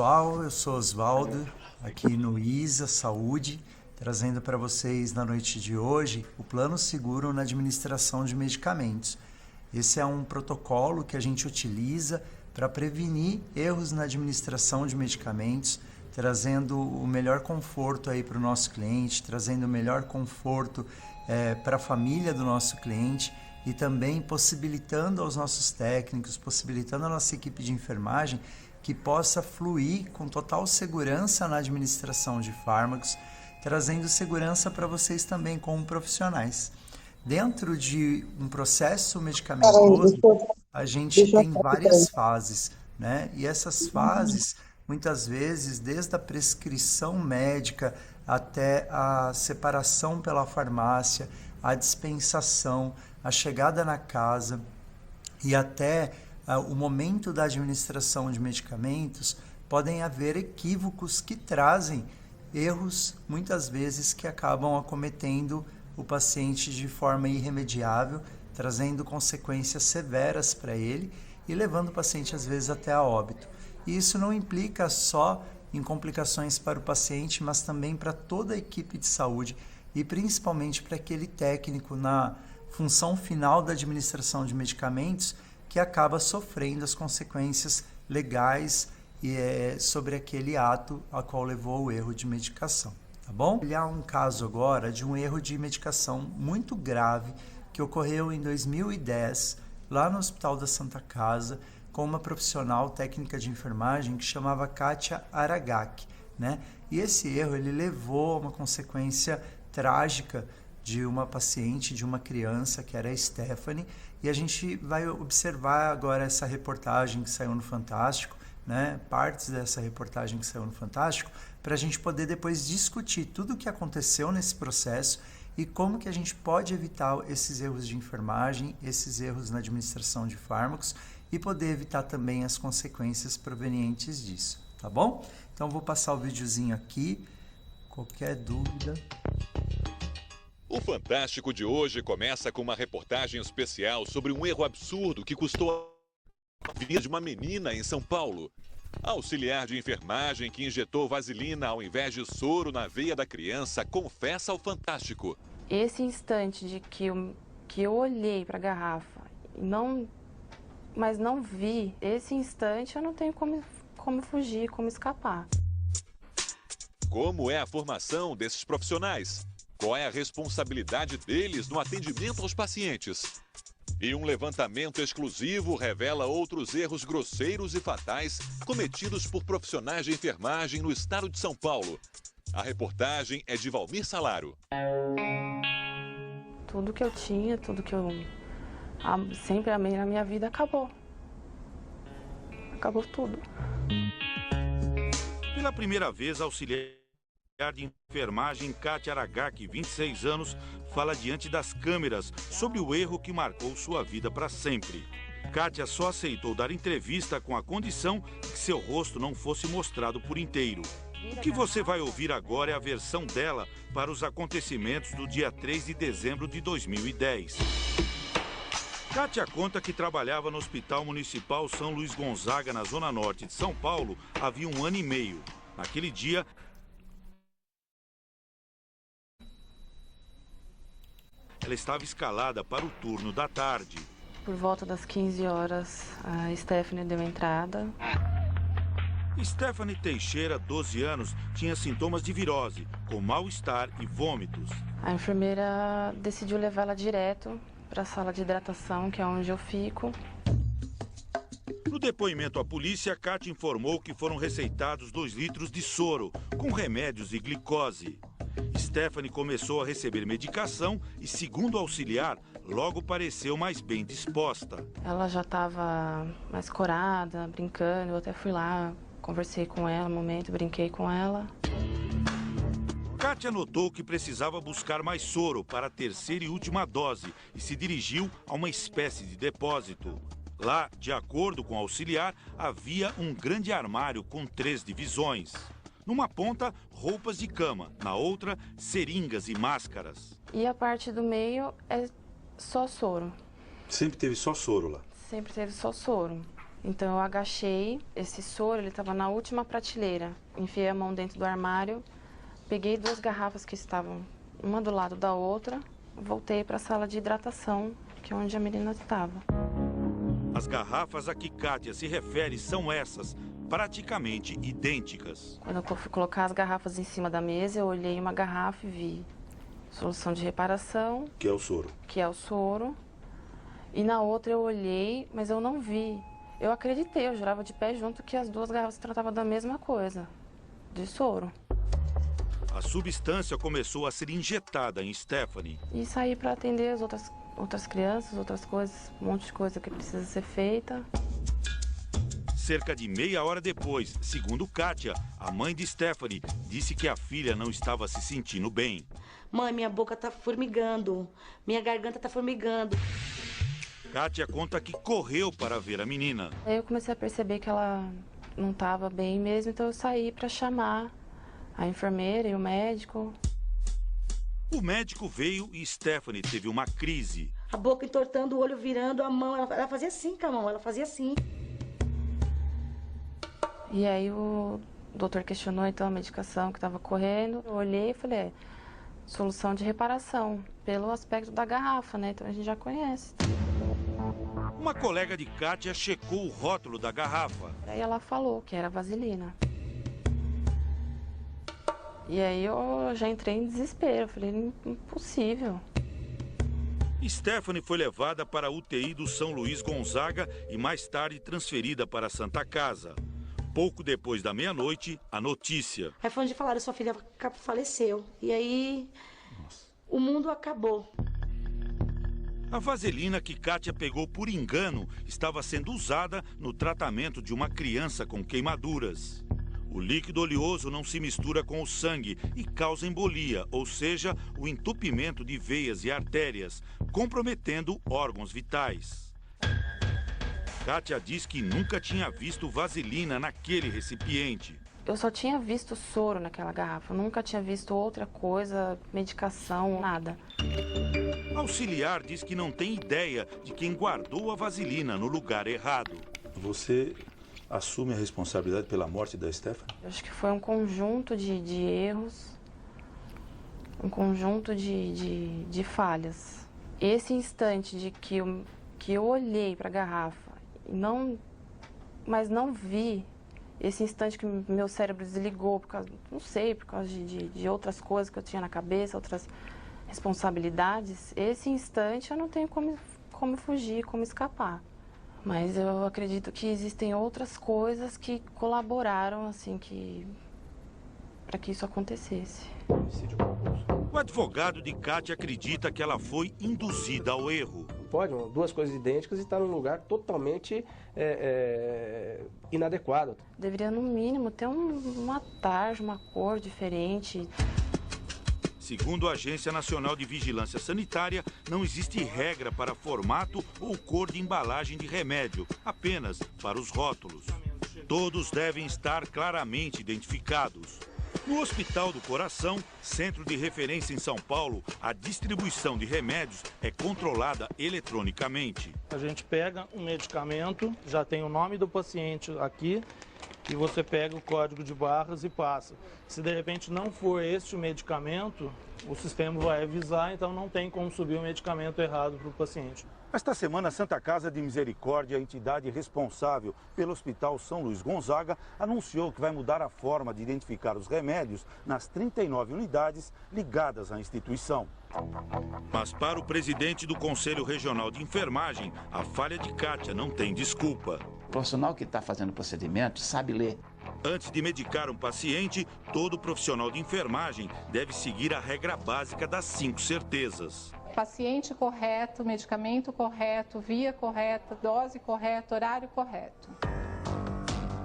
pessoal, eu sou Osvaldo, aqui no ISA Saúde, trazendo para vocês na noite de hoje o Plano Seguro na Administração de Medicamentos. Esse é um protocolo que a gente utiliza para prevenir erros na administração de medicamentos, trazendo o melhor conforto aí para o nosso cliente, trazendo o melhor conforto para a família do nosso cliente e também possibilitando aos nossos técnicos, possibilitando a nossa equipe de enfermagem que possa fluir com total segurança na administração de fármacos, trazendo segurança para vocês também como profissionais. Dentro de um processo medicamentoso, a gente tem várias fases, né? E essas fases, muitas vezes, desde a prescrição médica até a separação pela farmácia, a dispensação, a chegada na casa e até o momento da administração de medicamentos, podem haver equívocos que trazem erros, muitas vezes, que acabam acometendo o paciente de forma irremediável, trazendo consequências severas para ele e levando o paciente, às vezes, até a óbito. E isso não implica só em complicações para o paciente, mas também para toda a equipe de saúde e principalmente para aquele técnico na função final da administração de medicamentos que acaba sofrendo as consequências legais sobre aquele ato a qual levou ao erro de medicação, tá bom? Olhar um caso agora de um erro de medicação muito grave que ocorreu em 2010, lá no Hospital da Santa Casa, com uma profissional técnica de enfermagem que chamava Kátia Aragaki, né? E esse erro ele levou a uma consequência trágica de uma paciente, de uma criança, que era a Stephanie, e a gente vai observar agora essa reportagem que saiu no Fantástico, né? Partes dessa reportagem que saiu no Fantástico, para a gente poder depois discutir tudo o que aconteceu nesse processo e como que a gente pode evitar esses erros de enfermagem, esses erros na administração de fármacos e poder evitar também as consequências provenientes disso, tá bom? Então vou passar o videozinho aqui, qualquer dúvida. O Fantástico de hoje começa com uma reportagem especial sobre um erro absurdo que custou a vida de uma menina em São Paulo. A auxiliar de enfermagem que injetou vaselina ao invés de soro na veia da criança confessa ao Fantástico. Esse instante de que eu olhei para a garrafa, mas não vi, esse instante eu não tenho como fugir, como escapar. Como é a formação desses profissionais? Qual é a responsabilidade deles no atendimento aos pacientes? E um levantamento exclusivo revela outros erros grosseiros e fatais cometidos por profissionais de enfermagem no estado de São Paulo. A reportagem é de Valmir Salaro. Tudo que eu tinha, tudo que eu sempre amei na minha vida acabou. Acabou tudo. Pela primeira vez, a auxiliar de enfermagem Kátia Aragaki, 26 anos, fala diante das câmeras sobre o erro que marcou sua vida para sempre. Kátia só aceitou dar entrevista com a condição que seu rosto não fosse mostrado por inteiro. O que você vai ouvir agora é a versão dela para os acontecimentos do dia 3 de dezembro de 2010. Kátia conta que trabalhava no Hospital Municipal São Luís Gonzaga, na Zona Norte de São Paulo, havia 1 ano e meio. Naquele dia, ela estava escalada para o turno da tarde. Por volta das 15 horas, a Stephanie deu entrada. Stephanie Teixeira, 12 anos, tinha sintomas de virose, com mal-estar e vômitos. A enfermeira decidiu levá-la direto para a sala de hidratação, que é onde eu fico. No depoimento à polícia, Kátia informou que foram receitados 2 litros de soro, com remédios e glicose. Stephanie começou a receber medicação e, segundo o auxiliar, logo pareceu mais bem disposta. Ela já estava mais corada, brincando. Eu até fui lá, conversei com ela um momento, brinquei com ela. Kátia notou que precisava buscar mais soro para a terceira e última dose e se dirigiu a uma espécie de depósito. Lá, de acordo com o auxiliar, havia um grande armário com 3 divisões. Numa ponta, roupas de cama, na outra, seringas e máscaras. E a parte do meio é só soro. Sempre teve só soro lá? Sempre teve só soro. Então eu agachei, esse soro ele estava na última prateleira. Enfiei a mão dentro do armário, peguei 2 garrafas que estavam uma do lado da outra, voltei para a sala de hidratação, que é onde a menina estava. As garrafas a que Kátia se refere são essas, praticamente idênticas. Quando eu fui colocar as garrafas em cima da mesa, eu olhei uma garrafa e vi solução de reparação. Que é o soro. Que é o soro. E na outra eu olhei, mas eu não vi. Eu acreditei, eu jurava de pé junto que as 2 garrafas se tratavam da mesma coisa, de soro. A substância começou a ser injetada em Stephanie. E saí para atender as outras crianças, outras coisas, um monte de coisa que precisa ser feita. Cerca de meia hora depois, segundo Kátia, a mãe de Stephanie disse que a filha não estava se sentindo bem. Mãe, minha boca tá formigando, minha garganta tá formigando. Kátia conta que correu para ver a menina. Aí eu comecei a perceber que ela não estava bem mesmo, então eu saí para chamar a enfermeira e o médico. O médico veio e Stephanie teve uma crise. A boca entortando, o olho virando, a mão, ela fazia assim com a mão, ela fazia assim. E aí o doutor questionou então a medicação que estava correndo. Eu olhei e falei, solução de reparação, pelo aspecto da garrafa, né? Então a gente já conhece. Uma colega de Kátia checou o rótulo da garrafa. Aí ela falou que era vaselina. E aí eu já entrei em desespero, falei, impossível. Stephanie foi levada para a UTI do São Luís Gonzaga e mais tarde transferida para a Santa Casa. Pouco depois da meia-noite, a notícia. Aí foi onde falaram, sua filha faleceu. E aí, o mundo acabou. A vaselina que Kátia pegou por engano estava sendo usada no tratamento de uma criança com queimaduras. O líquido oleoso não se mistura com o sangue e causa embolia, ou seja, o entupimento de veias e artérias, comprometendo órgãos vitais. Kátia diz que nunca tinha visto vaselina naquele recipiente. Eu só tinha visto soro naquela garrafa, nunca tinha visto outra coisa, medicação, nada. Auxiliar diz que não tem ideia de quem guardou a vaselina no lugar errado. Você assume a responsabilidade pela morte da Stephanie? Eu acho que foi um conjunto de erros, um conjunto de falhas. Esse instante de que eu olhei para a garrafa, mas não vi, esse instante que meu cérebro desligou, por causa de outras coisas que eu tinha na cabeça, outras responsabilidades, esse instante eu não tenho como fugir, como escapar. Mas eu acredito que existem outras coisas que colaboraram assim para que isso acontecesse. O advogado de Kátia acredita que ela foi induzida ao erro. Pode, 2 coisas idênticas e estar num lugar totalmente inadequado. Deveria, no mínimo, ter uma tarja, uma cor diferente. Segundo a Agência Nacional de Vigilância Sanitária, não existe regra para formato ou cor de embalagem de remédio, apenas para os rótulos. Todos devem estar claramente identificados. No Hospital do Coração, centro de referência em São Paulo, a distribuição de remédios é controlada eletronicamente. A gente pega um medicamento, já tem o nome do paciente aqui, e você pega o código de barras e passa. Se de repente não for este o medicamento, o sistema vai avisar, então não tem como subir o medicamento errado para o paciente. Esta semana, a Santa Casa de Misericórdia, a entidade responsável pelo Hospital São Luís Gonzaga, anunciou que vai mudar a forma de identificar os remédios nas 39 unidades ligadas à instituição. Mas para o presidente do Conselho Regional de Enfermagem, a falha de Kátia não tem desculpa. O profissional que está fazendo o procedimento sabe ler. Antes de medicar um paciente, todo profissional de enfermagem deve seguir a regra básica das 5 certezas. Paciente correto, medicamento correto, via correta, dose correta, horário correto.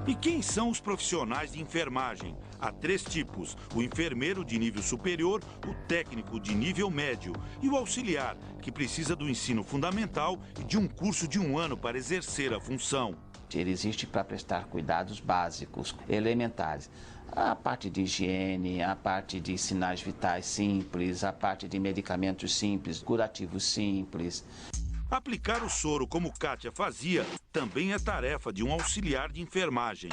E quem são os profissionais de enfermagem? Há 3 tipos: o enfermeiro de nível superior, o técnico de nível médio e o auxiliar, que precisa do ensino fundamental e de um curso de 1 ano para exercer a função. Ele existe para prestar cuidados básicos, elementares. A parte de higiene, a parte de sinais vitais simples, a parte de medicamentos simples, curativos simples. Aplicar o soro como Kátia fazia também é tarefa de um auxiliar de enfermagem.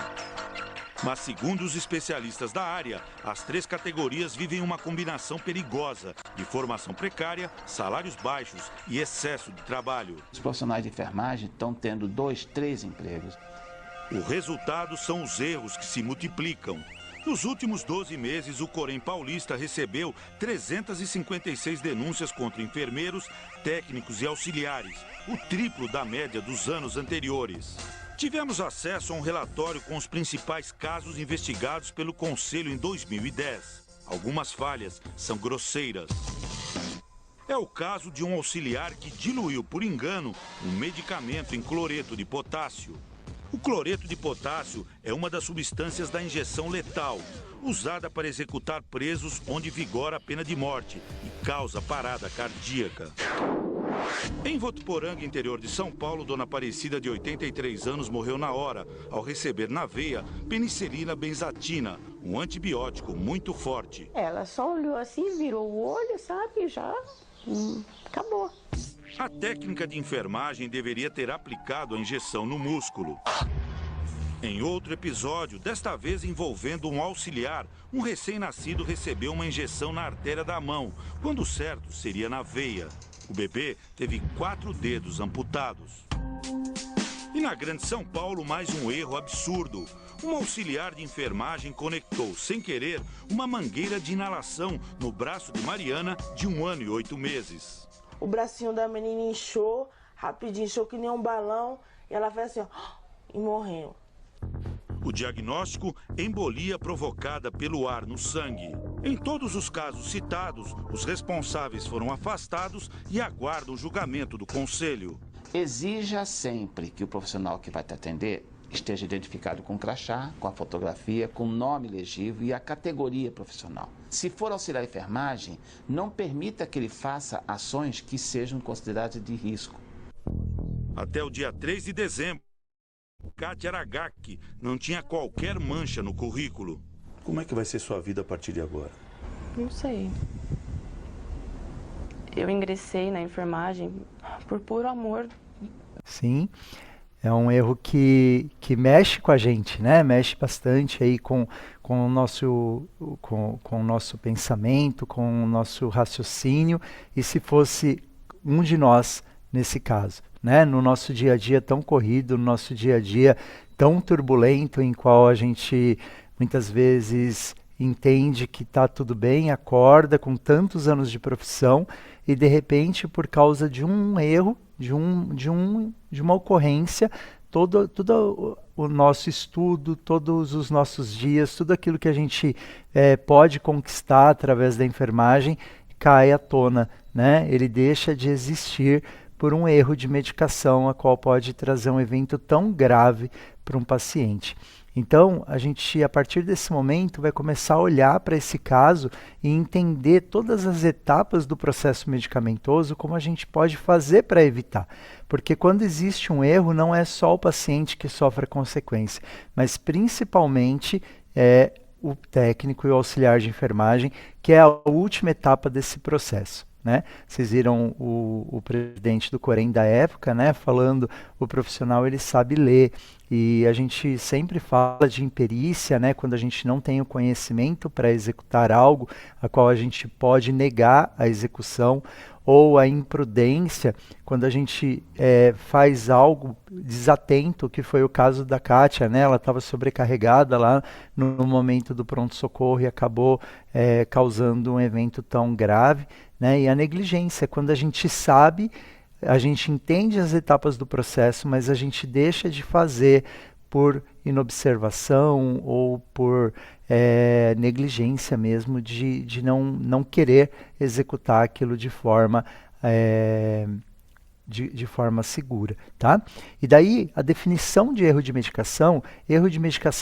Mas, segundo os especialistas da área, as 3 categorias vivem uma combinação perigosa de formação precária, salários baixos e excesso de trabalho. Os profissionais de enfermagem estão tendo 2, 3 empregos. O resultado são os erros que se multiplicam. Nos últimos 12 meses, o Corém Paulista recebeu 356 denúncias contra enfermeiros, técnicos e auxiliares, o triplo da média dos anos anteriores. Tivemos acesso a um relatório com os principais casos investigados pelo Conselho em 2010. Algumas falhas são grosseiras. É o caso de um auxiliar que diluiu por engano um medicamento em cloreto de potássio. O cloreto de potássio é uma das substâncias da injeção letal, usada para executar presos onde vigora a pena de morte e causa parada cardíaca. Em Votuporanga, interior de São Paulo, Dona Aparecida, de 83 anos, morreu na hora, ao receber na veia penicilina benzatina, um antibiótico muito forte. Ela só olhou assim, virou o olho, sabe, e já acabou. A técnica de enfermagem deveria ter aplicado a injeção no músculo. Em outro episódio, desta vez envolvendo um auxiliar, um recém-nascido recebeu uma injeção na artéria da mão, quando o certo seria na veia. O bebê teve 4 dedos amputados. E na Grande São Paulo, mais um erro absurdo. Um auxiliar de enfermagem conectou, sem querer, uma mangueira de inalação no braço de Mariana, de 1 ano e 8 meses. O bracinho da menina inchou, rapidinho, inchou que nem um balão, e ela fez assim, ó, e morreu. O diagnóstico, embolia provocada pelo ar no sangue. Em todos os casos citados, os responsáveis foram afastados e aguardam o julgamento do Conselho. Exija sempre que o profissional que vai te atender esteja identificado com o crachá, com a fotografia, com o nome legível e a categoria profissional. Se for auxiliar de enfermagem, não permita que ele faça ações que sejam consideradas de risco. Até o dia 3 de dezembro, Kátia Aragaki não tinha qualquer mancha no currículo. Como é que vai ser sua vida a partir de agora? Não sei. Eu ingressei na enfermagem por puro amor. Sim, é um erro que mexe com a gente, né? Mexe bastante aí com o nosso pensamento, com o nosso raciocínio, e se fosse um de nós nesse caso, né? No nosso dia a dia tão corrido, no nosso dia a dia tão turbulento, em qual a gente muitas vezes entende que está tudo bem, acorda com tantos anos de profissão e de repente, por causa de um erro, de uma ocorrência, todo o nosso estudo, todos os nossos dias, tudo aquilo que a gente pode conquistar através da enfermagem cai à tona, né? Ele deixa de existir por um erro de medicação, a qual pode trazer um evento tão grave para um paciente. Então, a gente, a partir desse momento, vai começar a olhar para esse caso e entender todas as etapas do processo medicamentoso, como a gente pode fazer para evitar. Porque quando existe um erro, não é só o paciente que sofre a consequência, mas principalmente o técnico e o auxiliar de enfermagem, que é a última etapa desse processo. Né? Vocês viram o presidente do Corém da época, né, falando, o profissional ele sabe ler, e a gente sempre fala de imperícia, né, quando a gente não tem o conhecimento para executar algo, a qual a gente pode negar a execução, ou a imprudência, quando a gente faz algo desatento, que foi o caso da Kátia, né? Ela estava sobrecarregada lá no momento do pronto-socorro e acabou causando um evento tão grave, né? E a negligência, quando a gente sabe, a gente entende as etapas do processo, mas a gente deixa de fazer por inobservação ou por negligência mesmo, de não querer executar aquilo de forma segura, tá? E daí, a definição de erro de medicação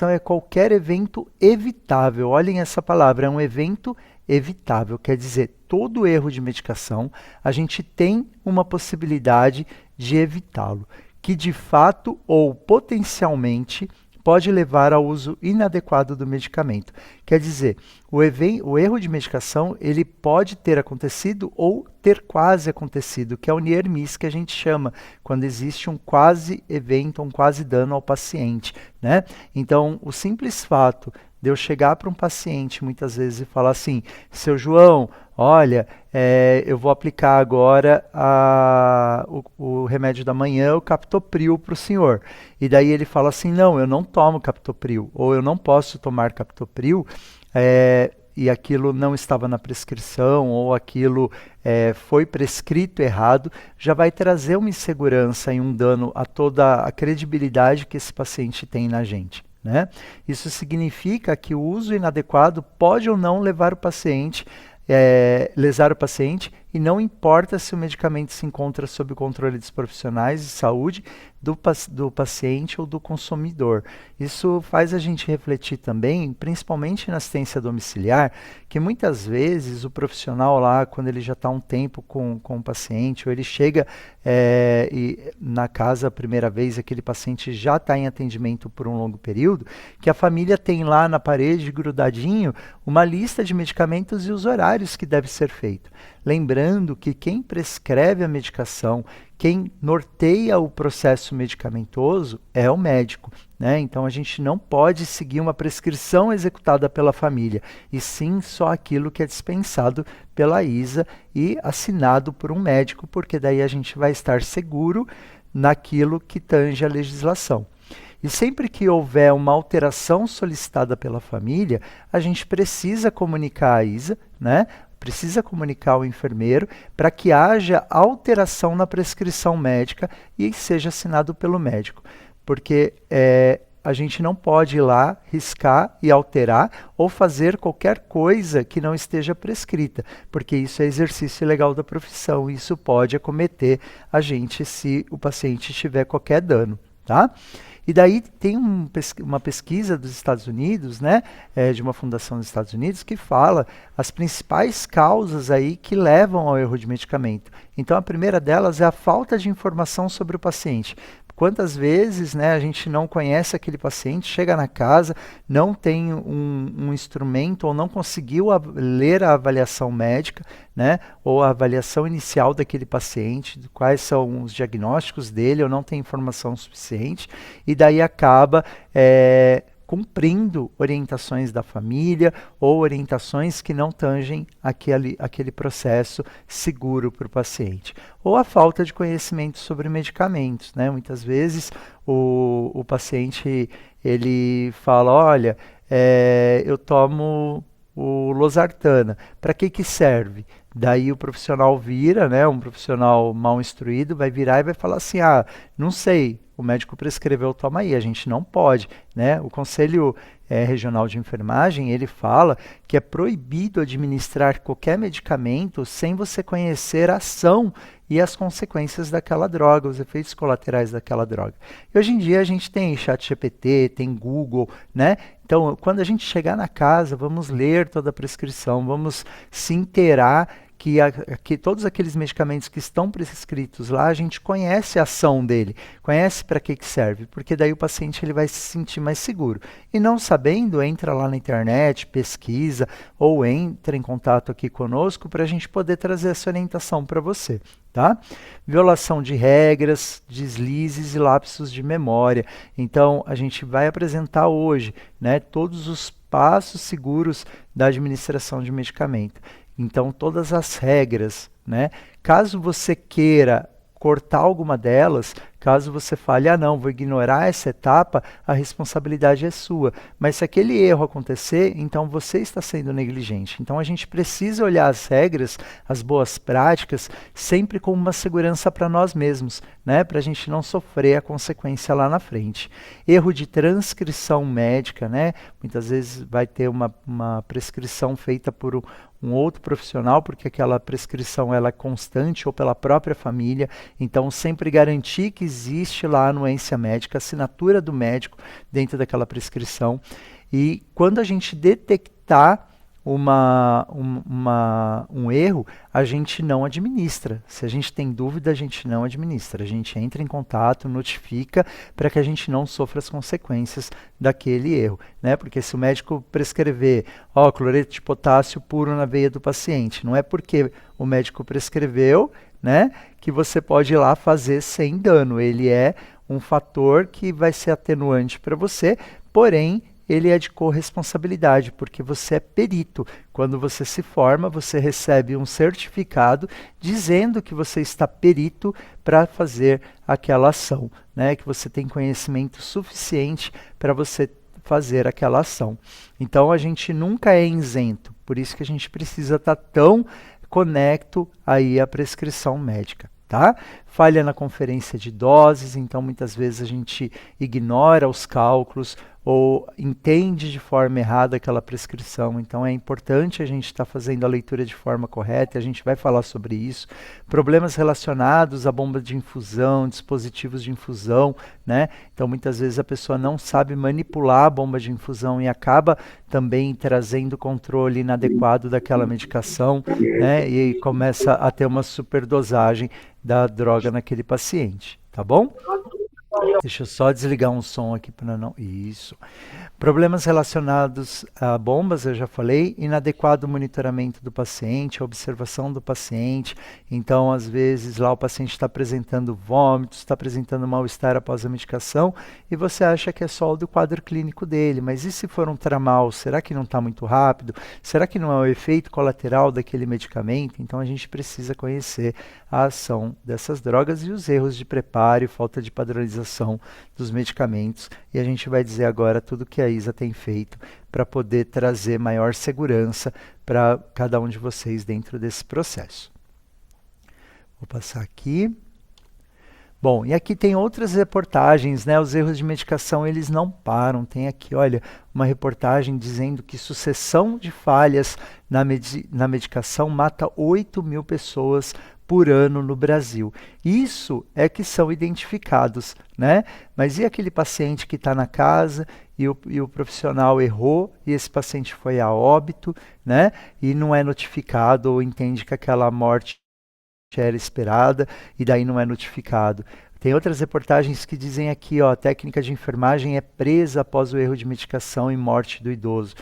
é qualquer evento evitável. Olhem essa palavra, é um evento evitável, quer dizer, todo erro de medicação, a gente tem uma possibilidade de evitá-lo, que de fato ou potencialmente pode levar ao uso inadequado do medicamento. Quer dizer, o erro de medicação ele pode ter acontecido ou ter quase acontecido, que é o near miss que a gente chama, quando existe um quase evento, um quase dano ao paciente, né? Então, o simples fato de eu chegar para um paciente muitas vezes e falar assim, seu João, olha, eu vou aplicar agora o remédio da manhã, o captopril, para o senhor. E daí ele fala assim, não, eu não tomo captopril, ou eu não posso tomar captopril, e aquilo não estava na prescrição, ou aquilo foi prescrito errado, já vai trazer uma insegurança e um dano a toda a credibilidade que esse paciente tem na gente, né? Isso significa que o uso inadequado pode ou não levar o paciente, lesar o paciente, e não importa se o medicamento se encontra sob o controle dos profissionais de saúde, do paciente ou do consumidor. Isso faz a gente refletir também, principalmente na assistência domiciliar, que muitas vezes o profissional lá, quando ele já está um tempo com o paciente, ou ele chega na casa a primeira vez, aquele paciente já está em atendimento por um longo período, que a família tem lá na parede, grudadinho, uma lista de medicamentos e os horários que deve ser feito. Lembrando que quem prescreve a medicação, quem norteia o processo medicamentoso é o médico, né? Então a gente não pode seguir uma prescrição executada pela família, e sim só aquilo que é dispensado pela ISA e assinado por um médico, porque daí a gente vai estar seguro naquilo que tange a legislação. E sempre que houver uma alteração solicitada pela família, a gente precisa comunicar à ISA, né? Precisa comunicar ao enfermeiro para que haja alteração na prescrição médica e seja assinado pelo médico. Porque a gente não pode ir lá, riscar e alterar ou fazer qualquer coisa que não esteja prescrita, porque isso é exercício ilegal da profissão e isso pode acometer a gente se o paciente tiver qualquer dano, tá? E daí tem uma pesquisa dos Estados Unidos, né, de uma fundação dos Estados Unidos, que fala as principais causas aí que levam ao erro de medicamento. Então a primeira delas é a falta de informação sobre o paciente. Quantas vezes, né, a gente não conhece aquele paciente, chega na casa, não tem um instrumento ou não conseguiu ler a avaliação médica, né, ou a avaliação inicial daquele paciente, quais são os diagnósticos dele, ou não tem informação suficiente, e daí acaba cumprindo orientações da família ou orientações que não tangem aquele processo seguro para o paciente. Ou a falta de conhecimento sobre medicamentos, né? Muitas vezes o paciente ele fala, olha, eu tomo o losartana, para que serve? Daí o profissional vira, né, um profissional mal instruído, vai virar e vai falar assim, não sei, o médico prescreveu, toma aí, a gente não pode, né? O Conselho Regional de Enfermagem, ele fala que é proibido administrar qualquer medicamento sem você conhecer a ação e as consequências daquela droga, os efeitos colaterais daquela droga. E hoje em dia a gente tem ChatGPT, tem Google, né? Então, quando a gente chegar na casa, vamos ler toda a prescrição, vamos se inteirar que todos aqueles medicamentos que estão prescritos lá, a gente conhece a ação dele, conhece para que serve, porque daí o paciente ele vai se sentir mais seguro. E não sabendo, entra lá na internet, pesquisa, ou entra em contato aqui conosco para a gente poder trazer essa orientação para você. Tá? Violação de regras, deslizes e lapsos de memória. Então, a gente vai apresentar hoje, né, todos os passos seguros da administração de medicamento. Então, todas as regras, né? Caso você queira cortar alguma delas, caso você fale, não, vou ignorar essa etapa, a responsabilidade é sua. Mas se aquele erro acontecer, então você está sendo negligente. Então a gente precisa olhar as regras, as boas práticas, sempre com uma segurança para nós mesmos, né? Para a gente não sofrer a consequência lá na frente. Erro de transcrição médica, né? Muitas vezes vai ter uma prescrição feita por um outro profissional, porque aquela prescrição ela é constante, ou pela própria família. Então sempre garantir que existe lá a anuência médica, a assinatura do médico dentro daquela prescrição. E quando a gente detectar um erro, a gente não administra. Se a gente tem dúvida, a gente não administra. A gente entra em contato, notifica para que a gente não sofra as consequências daquele erro, né? Porque se o médico prescrever, cloreto de potássio puro na veia do paciente, não é porque o médico prescreveu, né, que você pode ir lá fazer sem dano. Ele é um fator que vai ser atenuante para você, porém, ele é de corresponsabilidade, porque você é perito. Quando você se forma, você recebe um certificado dizendo que você está perito para fazer aquela ação, né? Que você tem conhecimento suficiente para você fazer aquela ação. Então, a gente nunca é isento, por isso que a gente precisa estar tão conecto aí à prescrição médica. Tá? Falha na conferência de doses, então muitas vezes a gente ignora os cálculos ou entende de forma errada aquela prescrição. Então é importante a gente estar fazendo a leitura de forma correta, a gente vai falar sobre isso. Problemas relacionados à bomba de infusão, dispositivos de infusão, né? Então muitas vezes a pessoa não sabe manipular a bomba de infusão e acaba também trazendo controle inadequado daquela medicação, né? E começa a ter uma superdosagem da droga naquele paciente, tá bom? Deixa eu só desligar um som aqui para não... Isso. Problemas relacionados a bombas, eu já falei, inadequado monitoramento do paciente, observação do paciente. Então, às vezes, lá o paciente está apresentando vômitos, está apresentando mal-estar após a medicação e você acha que é só o do quadro clínico dele. Mas e se for um tramal? Será que não está muito rápido? Será que não é o efeito colateral daquele medicamento? Então, a gente precisa conhecer a ação dessas drogas e os erros de preparo e falta de padronização dos medicamentos. E a gente vai dizer agora tudo que a Isa tem feito para poder trazer maior segurança para cada um de vocês dentro desse processo. Vou passar aqui. Bom, e aqui tem outras reportagens, né? Os erros de medicação, eles não param. Tem aqui, olha, uma reportagem dizendo que sucessão de falhas na medicação mata 8.000 pessoas por ano no Brasil. Isso é que são identificados, né? Mas e aquele paciente que está na casa e o profissional errou e esse paciente foi a óbito, né? E não é notificado ou entende que aquela morte era esperada e daí não é notificado. Tem outras reportagens que dizem aqui, ó, a técnica de enfermagem é presa após o erro de medicação e morte do idoso.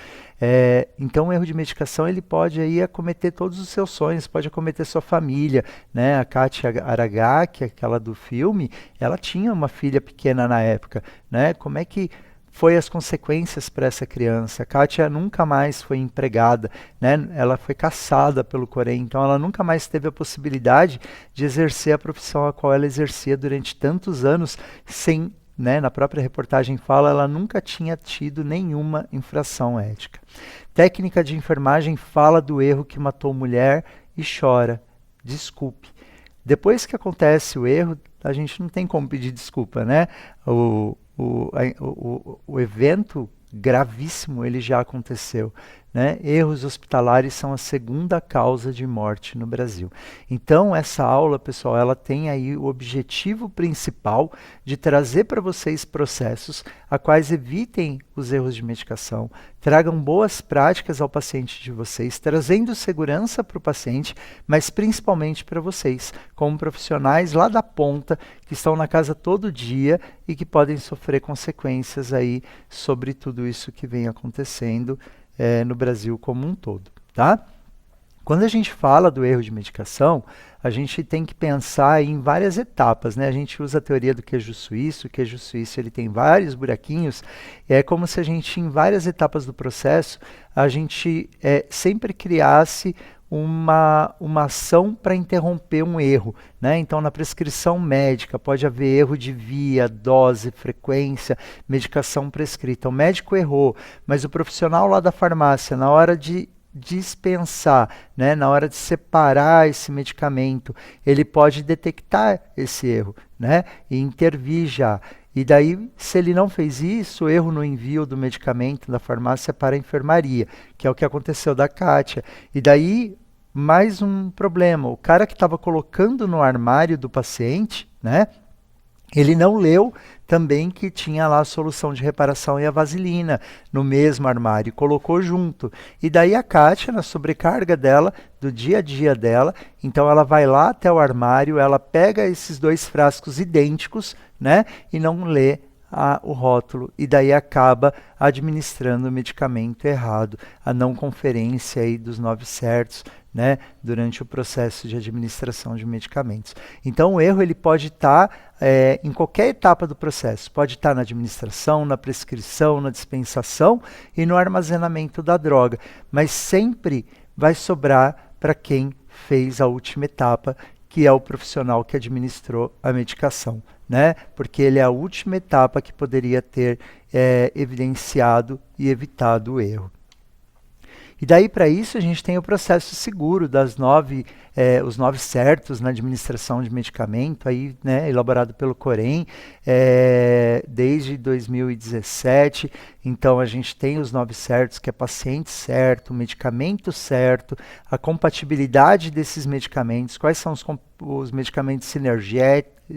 Então o erro de medicação ele pode aí acometer todos os seus sonhos, pode acometer sua família, né? A Kátia Aragaki, aquela do filme, ela tinha uma filha pequena na época, né? Como é que foi as consequências para essa criança? A Kátia nunca mais foi empregada, né? Ela foi caçada pelo Corém, então ela nunca mais teve a possibilidade de exercer a profissão a qual ela exercia durante tantos anos sem, né, na própria reportagem fala, ela nunca tinha tido nenhuma infração ética. Técnica de enfermagem fala do erro que matou mulher e chora. Desculpe. Depois que acontece o erro, a gente não tem como pedir desculpa, né? O evento gravíssimo ele já aconteceu, né? Erros hospitalares são a segunda causa de morte no Brasil. Então essa aula, pessoal, ela tem aí o objetivo principal de trazer para vocês processos a quais evitem os erros de medicação, tragam boas práticas ao paciente de vocês, trazendo segurança para o paciente, mas principalmente para vocês, como profissionais lá da ponta, que estão na casa todo dia e que podem sofrer consequências aí sobre tudo isso que vem acontecendo no Brasil como um todo, tá? Quando a gente fala do erro de medicação, a gente tem que pensar em várias etapas, né? A gente usa a teoria do queijo suíço. O queijo suíço ele tem vários buraquinhos. É como se a gente, em várias etapas do processo, a gente sempre criasse uma ação para interromper um erro, né? Então, na prescrição médica, pode haver erro de via, dose, frequência, medicação prescrita. O médico errou, mas o profissional lá da farmácia, na hora de dispensar, né, na hora de separar esse medicamento, ele pode detectar esse erro, né, e intervir já. E daí, se ele não fez isso, o erro no envio do medicamento da farmácia para a enfermaria, que é o que aconteceu da Kátia. E daí, mais um problema, o cara que estava colocando no armário do paciente, né, Ele não leu também que tinha lá a solução de reparação e a vaselina no mesmo armário, colocou junto. E daí a Kátia, na sobrecarga dela, do dia a dia dela, então ela vai lá até o armário, ela pega esses 2 frascos idênticos, né, e não lê o rótulo, e daí acaba administrando o medicamento errado, a não conferência aí dos 9 certos, né, durante o processo de administração de medicamentos. Então o erro ele pode estar em qualquer etapa do processo, pode estar na administração, na prescrição, na dispensação e no armazenamento da droga, mas sempre vai sobrar para quem fez a última etapa, que é o profissional que administrou a medicação, né? Porque ele é a última etapa que poderia ter evidenciado e evitado o erro. E daí, para isso, a gente tem o processo seguro das os 9 certos na administração de medicamento, aí, né, elaborado pelo Corém desde 2017. Então, a gente tem os 9 certos, que é paciente certo, medicamento certo, a compatibilidade desses medicamentos, quais são os medicamentos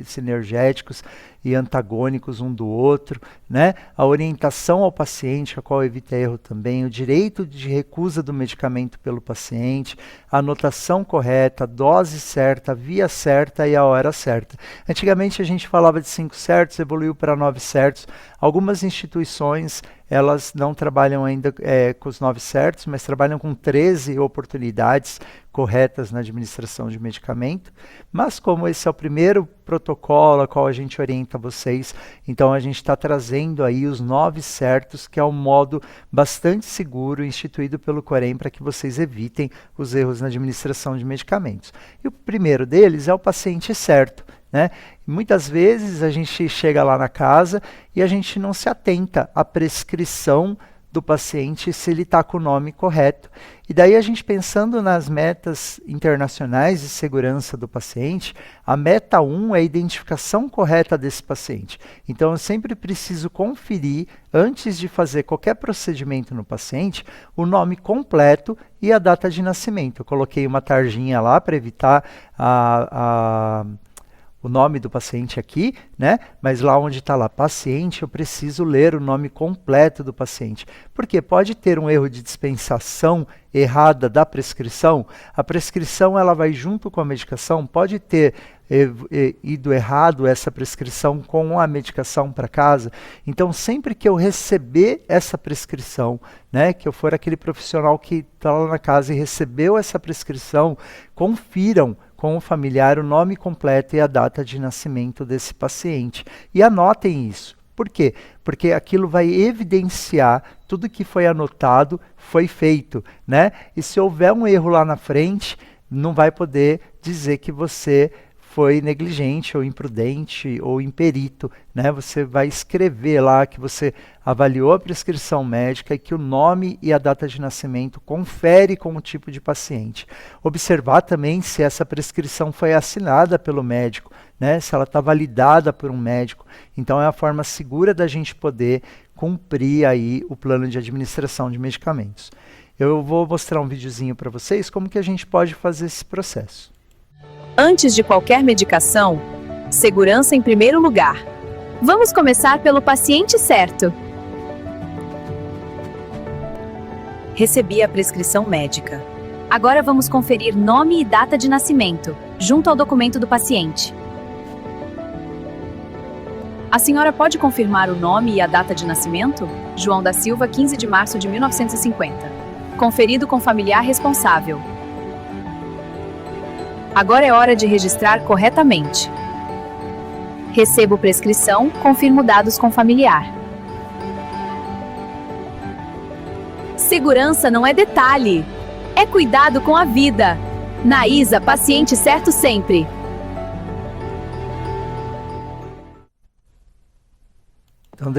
sinergéticos e antagônicos um do outro, né? A orientação ao paciente, a qual evita erro também, o direito de recusa do medicamento pelo paciente, a anotação correta, a dose certa, a via certa e a hora certa. Antigamente a gente falava de 5 certos, evoluiu para 9 certos. Algumas instituições elas não trabalham ainda com os 9 certos, mas trabalham com 13 oportunidades corretas na administração de medicamento. Mas como esse é o primeiro protocolo a qual a gente orienta vocês, então a gente está trazendo aí os 9 certos, que é um modo bastante seguro instituído pelo Corém para que vocês evitem os erros na administração de medicamentos. E o primeiro deles é o paciente certo, né? Muitas vezes a gente chega lá na casa e a gente não se atenta à prescrição do paciente se ele está com o nome correto. E daí a gente pensando nas metas internacionais de segurança do paciente, a meta 1 é a identificação correta desse paciente. Então eu sempre preciso conferir, antes de fazer qualquer procedimento no paciente, o nome completo e a data de nascimento. Eu coloquei uma tarjinha lá para evitar o nome do paciente aqui, né? Mas lá onde está lá paciente, eu preciso ler o nome completo do paciente. Porque pode ter um erro de dispensação errada da prescrição. A prescrição ela vai junto com a medicação, pode ter ido errado essa prescrição com a medicação para casa. Então, sempre que eu receber essa prescrição, né, que eu for aquele profissional que está lá na casa e recebeu essa prescrição, confiram com o familiar o nome completo e a data de nascimento desse paciente. E anotem isso. Por quê? Porque aquilo vai evidenciar tudo que foi anotado, foi feito, né? E se houver um erro lá na frente, não vai poder dizer que você foi negligente ou imprudente ou imperito, né? Você vai escrever lá que você avaliou a prescrição médica e que o nome e a data de nascimento confere com o tipo de paciente. Observar também se essa prescrição foi assinada pelo médico, né? Se ela está validada por um médico. Então é a forma segura da gente poder cumprir aí o plano de administração de medicamentos. Eu vou mostrar um videozinho para vocês como que a gente pode fazer esse processo. Antes de qualquer medicação, segurança em primeiro lugar. Vamos começar pelo paciente certo. Recebi a prescrição médica. Agora vamos conferir nome e data de nascimento, junto ao documento do paciente. A senhora pode confirmar o nome e a data de nascimento? João da Silva, 15 de março de 1950. Conferido com familiar responsável. Agora é hora de registrar corretamente. Recebo prescrição, confirmo dados com familiar. Segurança não é detalhe, é cuidado com a vida. Na ISA, paciente certo sempre. Então,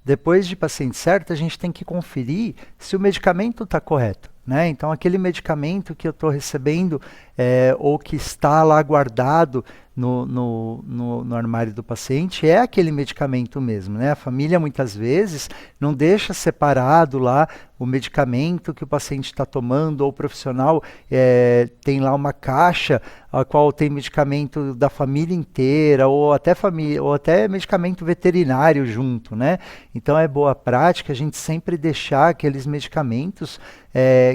depois de paciente certo, a gente tem que conferir se o medicamento está correto. Né? Então, aquele medicamento que eu estou recebendo ou que está lá guardado no armário do paciente é aquele medicamento mesmo. Né? A família, muitas vezes, não deixa separado lá o medicamento que o paciente está tomando, ou o profissional tem lá uma caixa a qual tem medicamento da família inteira, ou até medicamento veterinário junto. Né? Então, é boa prática a gente sempre deixar aqueles medicamentos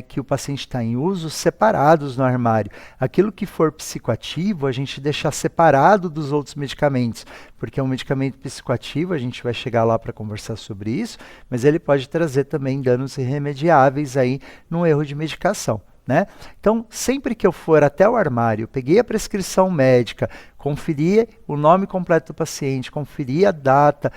que o paciente está em uso separados no armário. Aquilo que for psicoativo, a gente deixar separado dos outros medicamentos, porque é um medicamento psicoativo, a gente vai chegar lá para conversar sobre isso, mas ele pode trazer também danos irremediáveis aí no erro de medicação. Né? Então, sempre que eu for até o armário, peguei a prescrição médica, conferi o nome completo do paciente, conferi a data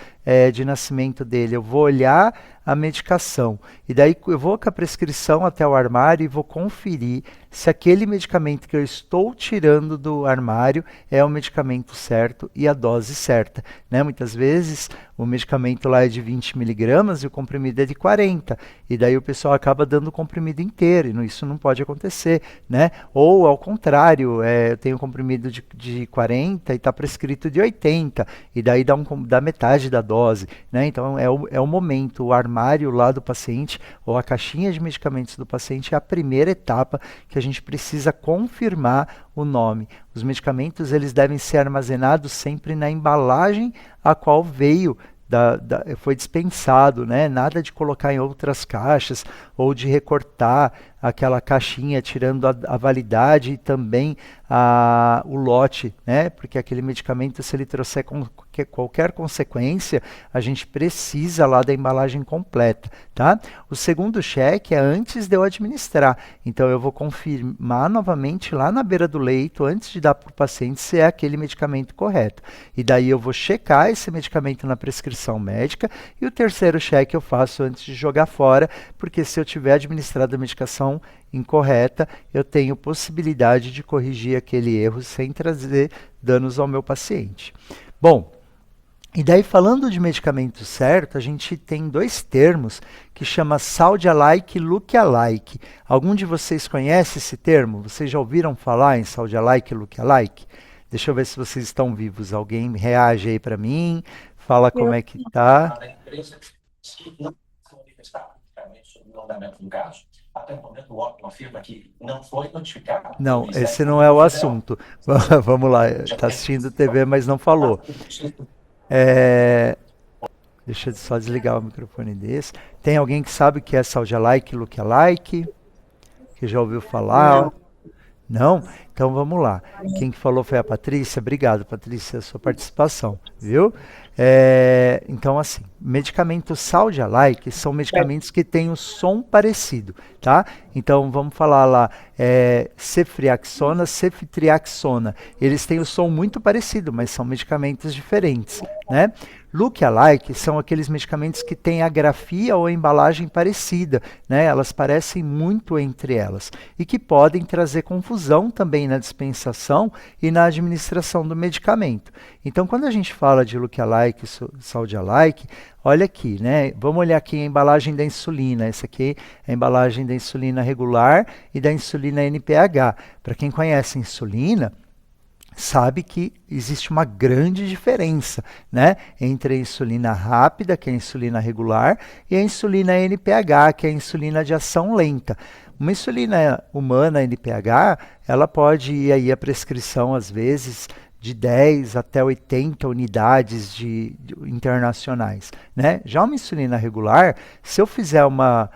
de nascimento dele, eu vou olhar a medicação, e daí eu vou com a prescrição até o armário e vou conferir se aquele medicamento que eu estou tirando do armário é o medicamento certo e a dose certa. Né? Muitas vezes o medicamento lá é de 20 miligramas e o comprimido é de 40, e daí o pessoal acaba dando o comprimido inteiro, e isso não pode acontecer. Né? Ou ao contrário, eu tenho um comprimido de 40 e está prescrito de 80, e daí dá metade da dose. Né? Então é o momento, o armário lá do paciente, ou a caixinha de medicamentos do paciente é a primeira etapa que a gente precisa confirmar o nome. Os medicamentos eles devem ser armazenados sempre na embalagem a qual veio, foi dispensado, né? Nada de colocar em outras caixas ou de recortar aquela caixinha, tirando a validade e também o lote, né? Porque aquele medicamento, se ele trouxer qualquer consequência, a gente precisa lá da embalagem completa, tá? O segundo cheque é antes de eu administrar. Então, eu vou confirmar novamente lá na beira do leito, antes de dar para o paciente, se é aquele medicamento correto. E daí eu vou checar esse medicamento na prescrição médica, e o terceiro cheque eu faço antes de jogar fora, porque se eu tiver administrado a medicação incorreta, eu tenho possibilidade de corrigir aquele erro sem trazer danos ao meu paciente. Bom, e daí falando de medicamento certo, a gente tem dois termos que chama saúde alike e look alike. Algum de vocês conhece esse termo? Vocês já ouviram falar em saúde alike e look alike? Deixa eu ver se vocês estão vivos. Alguém reage aí para mim, fala como é que tá. Até o momento, o órgão afirma que não foi notificado. Não, esse não é o assunto. Vamos lá, está assistindo TV, mas não falou. Deixa eu só desligar o microfone desse. Tem alguém que sabe o que é saúde alike e look alike? Que já ouviu falar? Não? Então vamos lá. Quem que falou foi a Patrícia. Obrigado, Patrícia, a sua participação, viu? Então, assim, medicamentos saúde alike são medicamentos que têm o som parecido, tá? Então, vamos falar lá, ceftriaxona, ceftriaxona. Eles têm o som muito parecido, mas são medicamentos diferentes, né? Look alike são aqueles medicamentos que têm a grafia ou a embalagem parecida, né? Elas parecem muito entre elas e que podem trazer confusão também na dispensação e na administração do medicamento. Então, quando a gente fala de look alike, saúde alike, olha aqui, né? Vamos olhar aqui a embalagem da insulina. Essa aqui é a embalagem da insulina regular e da insulina NPH. Para quem conhece a insulina, sabe que existe uma grande diferença, né, entre a insulina rápida, que é a insulina regular, e a insulina NPH, que é a insulina de ação lenta. Uma insulina humana NPH, ela pode ir aí a prescrição, às vezes, de 10 até 80 unidades internacionais, né? Já uma insulina regular, se eu fizer uma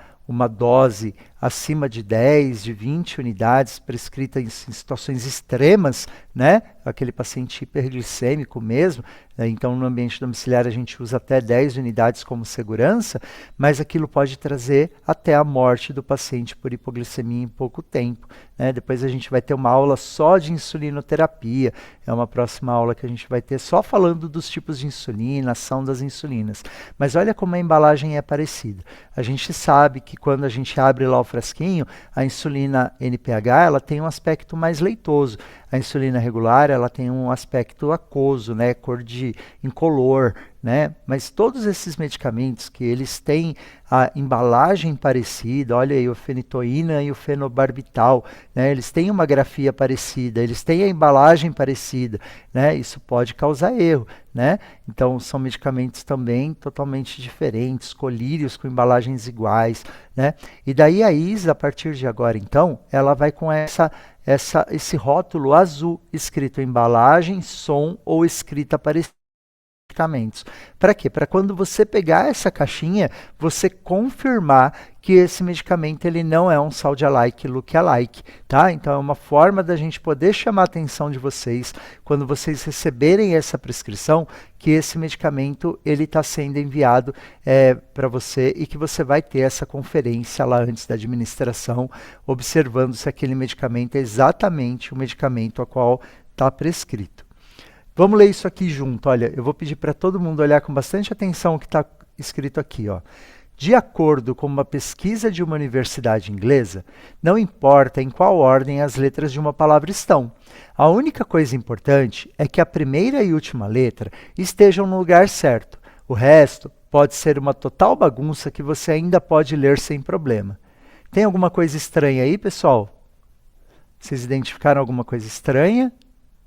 dose acima de 10, de 20 unidades, prescrita em situações extremas, né? Aquele paciente hiperglicêmico mesmo, né? Então no ambiente domiciliar a gente usa até 10 unidades como segurança, mas aquilo pode trazer até a morte do paciente por hipoglicemia em pouco tempo, né? Depois a gente vai ter uma aula só de insulinoterapia, é uma próxima aula que a gente vai ter só falando dos tipos de insulina, ação das insulinas. Mas olha como a embalagem é parecida. A gente sabe que quando a gente abre lá o frasquinho, a insulina NPH ela tem um aspecto mais leitoso. A insulina regular ela tem um aspecto aquoso, né, cor de incolor, né? Mas todos esses medicamentos que eles têm a embalagem parecida, olha aí, o fenitoína e o fenobarbital, né? Eles têm uma grafia parecida, eles têm a embalagem parecida, né? Isso pode causar erro, né? Então são medicamentos também totalmente diferentes, colírios com embalagens iguais, né? E daí a ISA, a partir de agora, então, ela vai com esse rótulo azul escrito embalagem, som ou escrita parecida. Para quê? Para quando você pegar essa caixinha, você confirmar que esse medicamento ele não é um Saúde-alike, Look-alike, tá? Então é uma forma da gente poder chamar a atenção de vocês quando vocês receberem essa prescrição, que esse medicamento ele está sendo enviado para você e que você vai ter essa conferência lá antes da administração, observando se aquele medicamento é exatamente o medicamento a qual está prescrito. Vamos ler isso aqui junto. Olha, eu vou pedir para todo mundo olhar com bastante atenção o que está escrito aqui, ó. De acordo com uma pesquisa de uma universidade inglesa, não importa em qual ordem as letras de uma palavra estão. A única coisa importante é que a primeira e última letra estejam no lugar certo. O resto pode ser uma total bagunça que você ainda pode ler sem problema. Tem alguma coisa estranha aí, pessoal? Vocês identificaram alguma coisa estranha?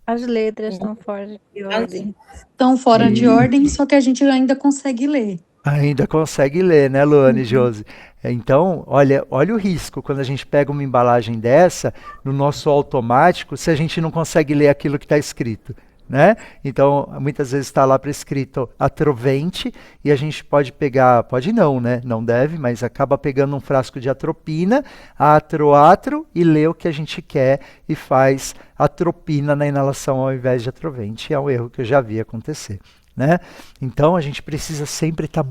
As letras estão fora de ordem. Estão fora de ordem, só que a gente ainda consegue ler. Ainda consegue ler, né, Luane e Josi? Então, olha o risco quando a gente pega uma embalagem dessa, no nosso automático, se a gente não consegue ler aquilo que está escrito, né? Então, muitas vezes está lá prescrito atrovente e a gente pode pegar, pode não, né? Não deve, mas acaba pegando um frasco de atropina, atro, e lê o que a gente quer e faz atropina na inalação ao invés de atrovente. É um erro que eu já vi acontecer, né? Então, a gente precisa sempre estar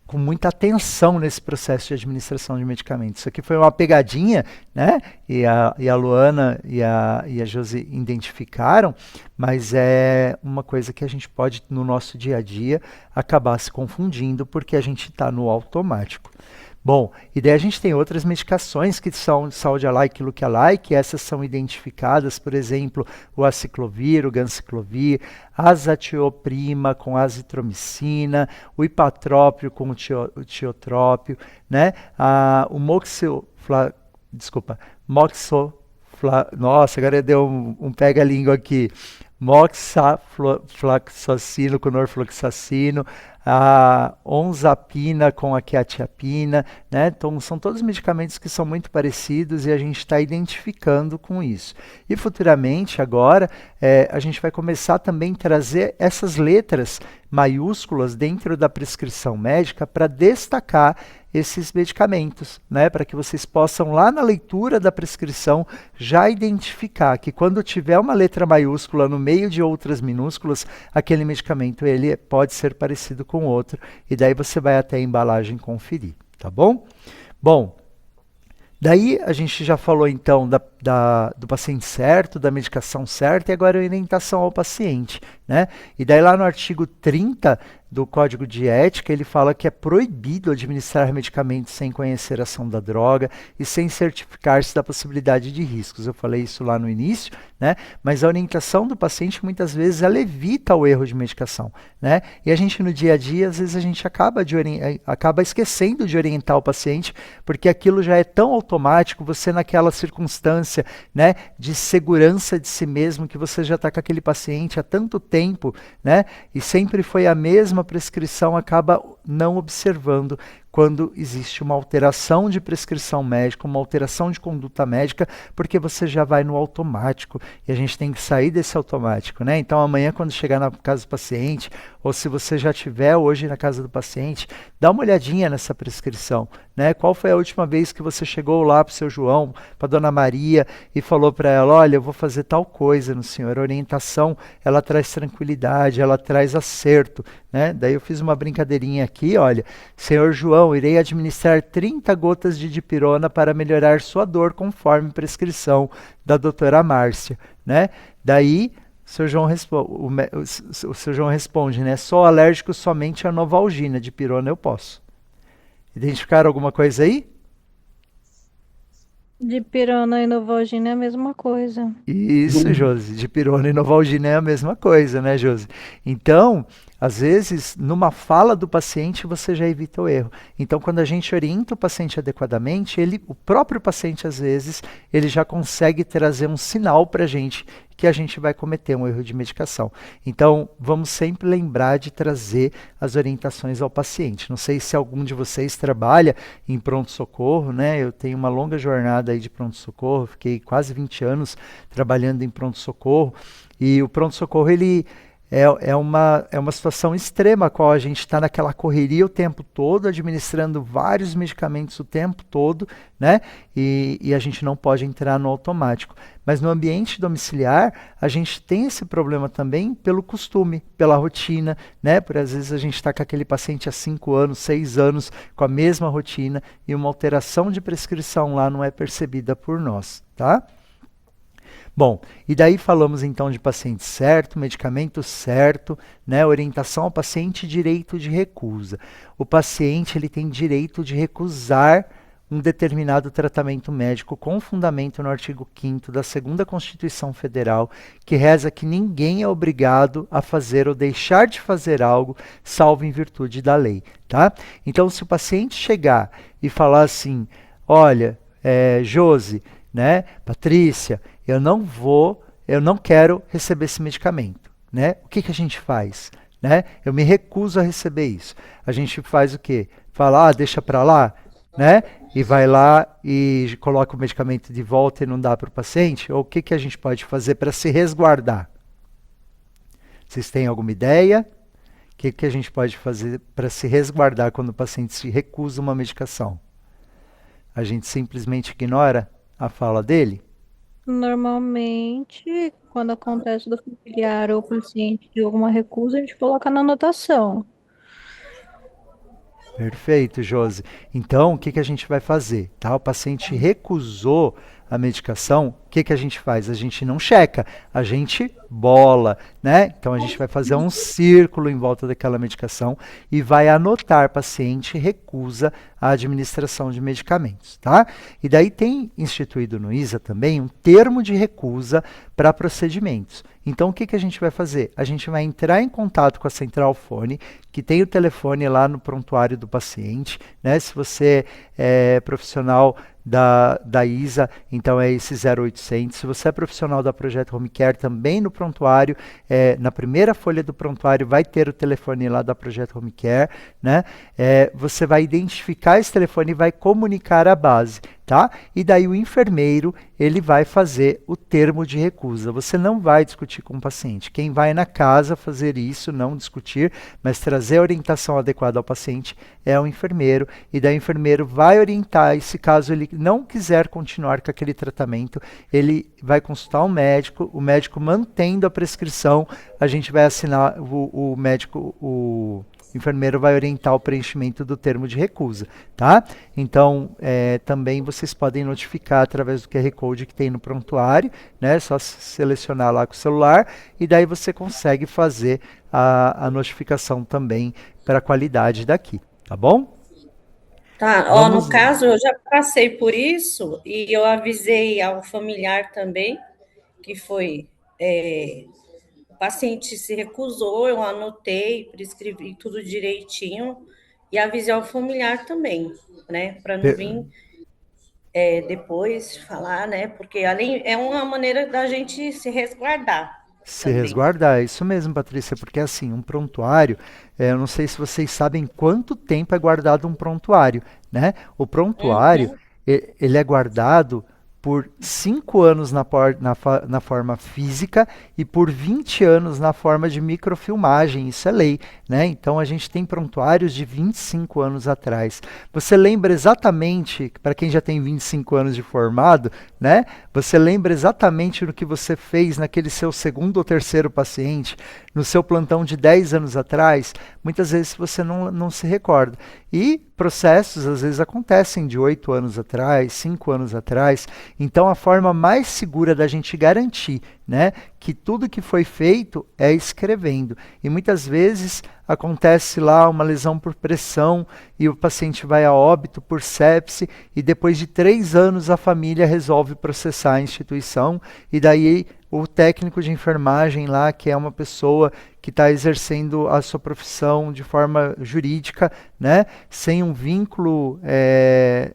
com muita atenção nesse processo de administração de medicamentos. Isso aqui foi uma pegadinha, né? E a Luana e a Josi identificaram, mas é uma coisa que a gente pode, no nosso dia a dia, acabar se confundindo porque a gente está no automático. Bom, e daí a gente tem outras medicações que são Saúde-alike e Look-alike, essas são identificadas, por exemplo, o aciclovir, o ganciclovir, a azatioprima com azitromicina, o ipatrópio com o tiotrópio, né? O nossa, agora deu um pega-língua aqui. Moxafloxacino com norfloxacino, a onzapina com a quetiapina, né? Então são todos medicamentos que são muito parecidos e a gente está identificando com isso. E futuramente, agora, a gente vai começar também a trazer essas letras maiúsculas dentro da prescrição médica para destacar esses medicamentos, né? Para que vocês possam lá na leitura da prescrição já identificar que quando tiver uma letra maiúscula no meio de outras minúsculas, aquele medicamento ele pode ser parecido com outro e daí você vai até a embalagem conferir, tá bom? Bom, daí a gente já falou então do paciente certo, da medicação certa e agora a orientação ao paciente, né? E daí lá no artigo 30 do Código de Ética, ele fala que é proibido administrar medicamentos sem conhecer a ação da droga e sem certificar-se da possibilidade de riscos. Eu falei isso lá no início, né? Mas a orientação do paciente, muitas vezes, ela evita o erro de medicação, né? E a gente, no dia a dia, às vezes a gente acaba esquecendo de orientar o paciente, porque aquilo já é tão automático, você naquela circunstância, né, de segurança de si mesmo, que você já está com aquele paciente há tanto tempo, né? E sempre foi a mesma prescrição, acaba não observando quando existe uma alteração de prescrição médica, uma alteração de conduta médica, porque você já vai no automático e a gente tem que sair desse automático, né? Então amanhã quando chegar na casa do paciente, ou se você já estiver hoje na casa do paciente, dá uma olhadinha nessa prescrição, né? Qual foi a última vez que você chegou lá para o seu João, para a dona Maria e falou para ela, olha, eu vou fazer tal coisa no senhor, a orientação, ela traz tranquilidade, ela traz acerto, né? Daí eu fiz uma brincadeirinha aqui, olha, senhor João, irei administrar 30 gotas de dipirona para melhorar sua dor conforme prescrição da doutora Márcia, né? Daí o Sr. João responde, né? Sou alérgico somente à Novalgina, dipirona eu posso. Identificaram alguma coisa aí? Dipirona e Novalgina é a mesma coisa. Isso, Josi. Dipirona e Novalgina é a mesma coisa, né, Josi? Então, às vezes, numa fala do paciente, você já evita o erro. Então, quando a gente orienta o paciente adequadamente, o próprio paciente, às vezes, ele já consegue trazer um sinal para a gente que a gente vai cometer um erro de medicação. Então, vamos sempre lembrar de trazer as orientações ao paciente. Não sei se algum de vocês trabalha em pronto-socorro, né? Eu tenho uma longa jornada aí de pronto-socorro, fiquei quase 20 anos trabalhando em pronto-socorro, e o pronto-socorro, ele é uma situação extrema, a qual a gente está naquela correria o tempo todo, administrando vários medicamentos o tempo todo, né? E a gente não pode entrar no automático. Mas no ambiente domiciliar, a gente tem esse problema também pelo costume, pela rotina, né? Por às vezes a gente está com aquele paciente há 5 anos, 6 anos, com a mesma rotina, e uma alteração de prescrição lá não é percebida por nós, tá? Bom, e daí falamos então de paciente certo, medicamento certo, né? Orientação ao paciente, direito de recusa. O paciente, ele tem direito de recusar um determinado tratamento médico com fundamento no artigo 5º da 2ª Constituição Federal, que reza que ninguém é obrigado a fazer ou deixar de fazer algo, salvo em virtude da lei, tá? Então, se o paciente chegar e falar assim, olha, Josi, né, Patrícia, eu não quero receber esse medicamento, né? O que a gente faz, né? Eu me recuso a receber isso. A gente faz o quê? Fala, deixa para lá, né? E vai lá e coloca o medicamento de volta e não dá para o paciente? Ou o que a gente pode fazer para se resguardar? Vocês têm alguma ideia? O que a gente pode fazer para se resguardar quando o paciente se recusa uma medicação? A gente simplesmente ignora a fala dele? Normalmente, quando acontece do familiar ou paciente de alguma recusa, a gente coloca na anotação. Perfeito, Josi. Então, o que a gente vai fazer? Tá? O paciente recusou a medicação, o que a gente faz? A gente não checa, a gente bola, né? Então, a gente vai fazer um círculo em volta daquela medicação e vai anotar paciente recusa a administração de medicamentos, tá? E daí tem instituído no ISA também um termo de recusa para procedimentos. Então, o que a gente vai fazer? A gente vai entrar em contato com a central fone, que tem o telefone lá no prontuário do paciente, né? Se você é profissional da ISA, então é esse 0800. Se você é profissional da Projeto Home Care, também no prontuário, na primeira folha do prontuário vai ter o telefone lá da Projeto Home Care, né? Você vai identificar esse telefone e vai comunicar à base, tá? E daí o enfermeiro, ele vai fazer o termo de recusa. Você não vai discutir com o paciente. Quem vai na casa fazer isso, não discutir, mas trazer a orientação adequada ao paciente é o enfermeiro, e daí o enfermeiro vai orientar, e se caso ele não quiser continuar com aquele tratamento, ele vai consultar o médico mantendo a prescrição, a gente vai assinar, o enfermeiro vai orientar o preenchimento do termo de recusa, tá? Então, também vocês podem notificar através do QR Code que tem no prontuário, né? Só selecionar lá com o celular, e daí você consegue fazer a notificação também para a qualidade daqui, tá bom? Tá, no caso, eu já passei por isso e eu avisei ao familiar também, que foi... o paciente se recusou, eu anotei, prescrevi tudo direitinho e avisei ao familiar também, né? Para não vir depois falar, né? Porque além é uma maneira da gente se resguardar. Se resguardar, é isso mesmo, Patrícia, porque assim, um prontuário, eu não sei se vocês sabem quanto tempo é guardado um prontuário, né? O prontuário, ele é guardado por 5 anos na forma física e por 20 anos na forma de microfilmagem, isso é lei, né? Então a gente tem prontuários de 25 anos atrás. Você lembra exatamente, para quem já tem 25 anos de formado, né? Você lembra exatamente do que você fez naquele seu segundo ou terceiro paciente, no seu plantão de 10 anos atrás? Muitas vezes você não se recorda. E processos às vezes acontecem de 8 anos atrás, 5 anos atrás. Então, a forma mais segura da gente garantir, né, que tudo que foi feito é escrevendo. E muitas vezes acontece lá uma lesão por pressão e o paciente vai a óbito por sepse e depois de 3 anos a família resolve processar a instituição e daí o técnico de enfermagem lá, que é uma pessoa que está exercendo a sua profissão de forma jurídica, né, sem um vínculo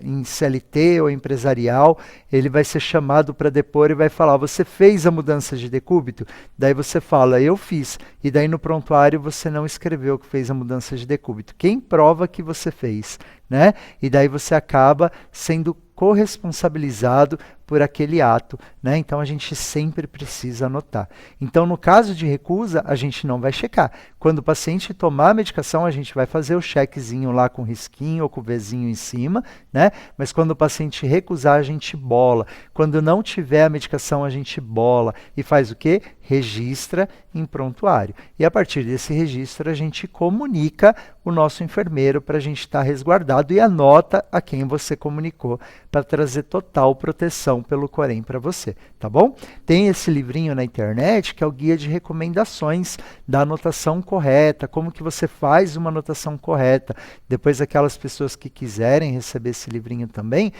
em CLT ou empresarial, ele vai ser chamado para depor e vai falar, você fez a mudança de decúbito? Daí você fala, eu fiz. E daí no prontuário você não escreveu que fez a mudança de decúbito. Quem prova que você fez? Né? E daí você acaba sendo corresponsabilizado por aquele ato, né? Então a gente sempre precisa anotar. Então no caso de recusa, a gente não vai checar. Quando o paciente tomar a medicação, a gente vai fazer o chequezinho lá com risquinho ou com o Vzinho em cima, né? Mas quando o paciente recusar, a gente bola. Quando não tiver a medicação, a gente bola e faz o quê? Registra em prontuário. E a partir desse registro, a gente comunica o nosso enfermeiro para a gente estar resguardado e anota a quem você comunicou para trazer total proteção pelo Corém para você, tá bom? Tem esse livrinho na internet que é o guia de recomendações da anotação correta, como que você faz uma anotação correta. Depois aquelas pessoas que quiserem receber esse livrinho também,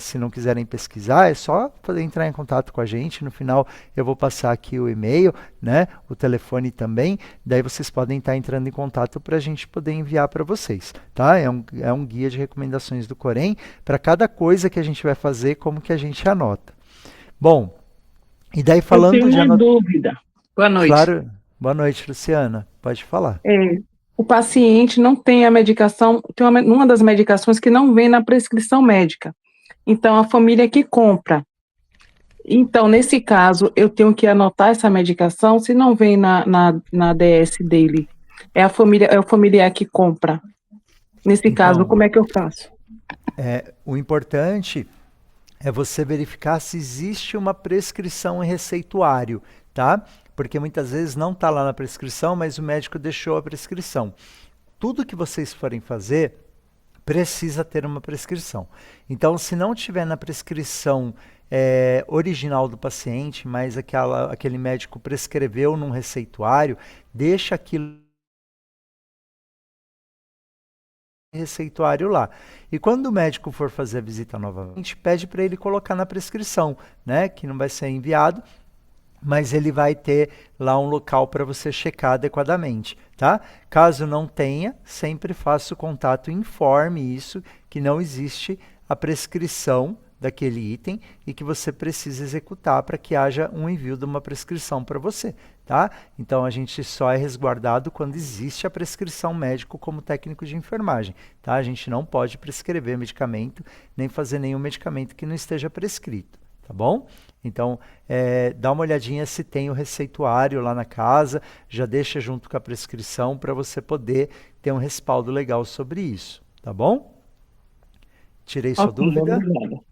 se não quiserem pesquisar, é só entrar em contato com a gente. No final eu vou passar aqui o e-mail, né? O telefone também, daí vocês podem estar entrando em contato para a gente poder enviar para vocês, tá? É um guia de recomendações do Corém para cada coisa que a gente vai fazer, como que a gente anota. Bom, e daí falando eu tenho uma dúvida. Boa noite. Claro. Boa noite, Luciana. Pode falar. O paciente não tem a medicação, tem uma das medicações que não vem na prescrição médica. Então, a família que compra. Então, nesse caso, eu tenho que anotar essa medicação se não vem na DS dele. É o familiar que compra. Nesse caso, como é que eu faço? O importante é você verificar se existe uma prescrição em receituário, tá? Porque muitas vezes não está lá na prescrição, mas o médico deixou a prescrição. Tudo que vocês forem fazer precisa ter uma prescrição. Então, se não tiver na prescrição original do paciente, mas aquele médico prescreveu num receituário, deixa aquilo receituário lá. E quando o médico for fazer a visita novamente, pede para ele colocar na prescrição, né, que não vai ser enviado, mas ele vai ter lá um local para você checar adequadamente, tá? Caso não tenha, sempre faça o contato e informe isso, que não existe a prescrição daquele item e que você precisa executar para que haja um envio de uma prescrição para você, tá? Então a gente só é resguardado quando existe a prescrição médico como técnico de enfermagem, tá? A gente não pode prescrever medicamento, nem fazer nenhum medicamento que não esteja prescrito, tá bom? Então, dá uma olhadinha se tem o receituário lá na casa, já deixa junto com a prescrição para você poder ter um respaldo legal sobre isso, tá bom? Tirei sua dúvida? Obrigado.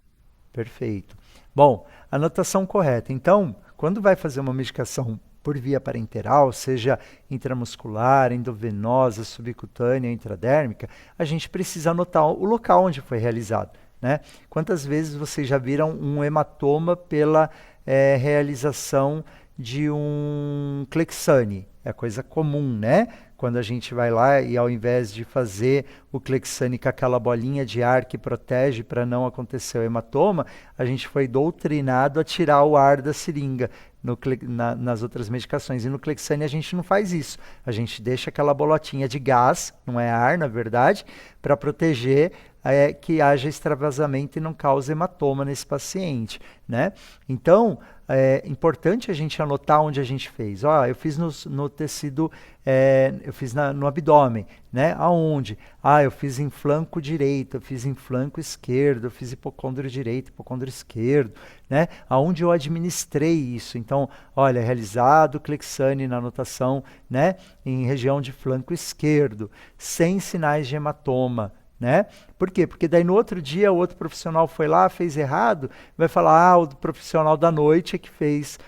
Perfeito. Bom, anotação correta. Então, quando vai fazer uma medicação por via parenteral, seja intramuscular, endovenosa, subcutânea, intradérmica, a gente precisa anotar o local onde foi realizado, né? Quantas vezes vocês já viram um hematoma pela realização de um Clexane? É coisa comum, né? Quando a gente vai lá e ao invés de fazer o Clexane com aquela bolinha de ar que protege para não acontecer o hematoma, a gente foi doutrinado a tirar o ar da seringa nas outras medicações. E no Clexane a gente não faz isso. A gente deixa aquela bolotinha de gás, não é ar na verdade, para proteger que haja extravasamento e não cause hematoma nesse paciente, né? Então, é importante a gente anotar onde a gente fez. Eu fiz no tecido, eu fiz no abdômen, né? Aonde? Eu fiz em flanco direito, eu fiz em flanco esquerdo, eu fiz hipocôndrio direito, hipocôndrio esquerdo, né? Aonde eu administrei isso. Então, olha, realizado Clexane na anotação, né? Em região de flanco esquerdo, sem sinais de hematoma, né? Por quê? Porque daí no outro dia o outro profissional foi lá, fez errado, vai falar, o profissional da noite é que fez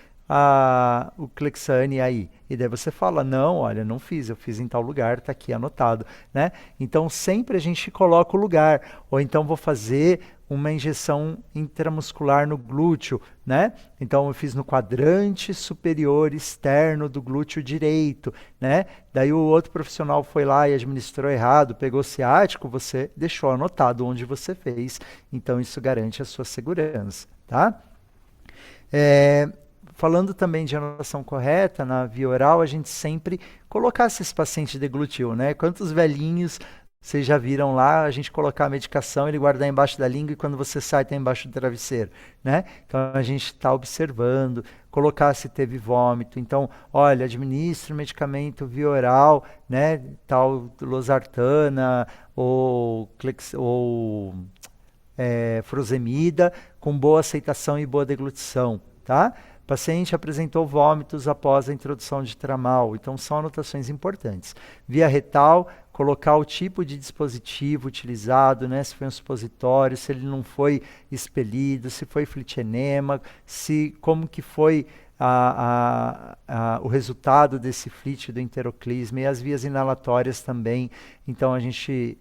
o Clexane aí? E daí você fala, não, olha, não fiz, eu fiz em tal lugar, está aqui anotado, né? Então sempre a gente coloca o lugar, ou então vou fazer uma injeção intramuscular no glúteo, né? Então eu fiz no quadrante superior externo do glúteo direito, né? Daí o outro profissional foi lá e administrou errado, pegou ciático, você deixou anotado onde você fez, então isso garante a sua segurança, tá? Falando também de anotação correta, na via oral, a gente sempre colocasse esse paciente deglutiu, né? Quantos velhinhos vocês já viram lá a gente colocar a medicação, ele guardar embaixo da língua e quando você sai está embaixo do travesseiro, né? Então a gente está observando, colocar se teve vômito. Então, olha, administra o medicamento via oral, né? Tal losartana ou furosemida com boa aceitação e boa deglutição, tá? O paciente apresentou vômitos após a introdução de tramal, então são anotações importantes. Via retal, colocar o tipo de dispositivo utilizado, né? Se foi um supositório, se ele não foi expelido, se foi flitinema, como que foi o resultado desse flit do enteroclisma e as vias inalatórias também. Então a gente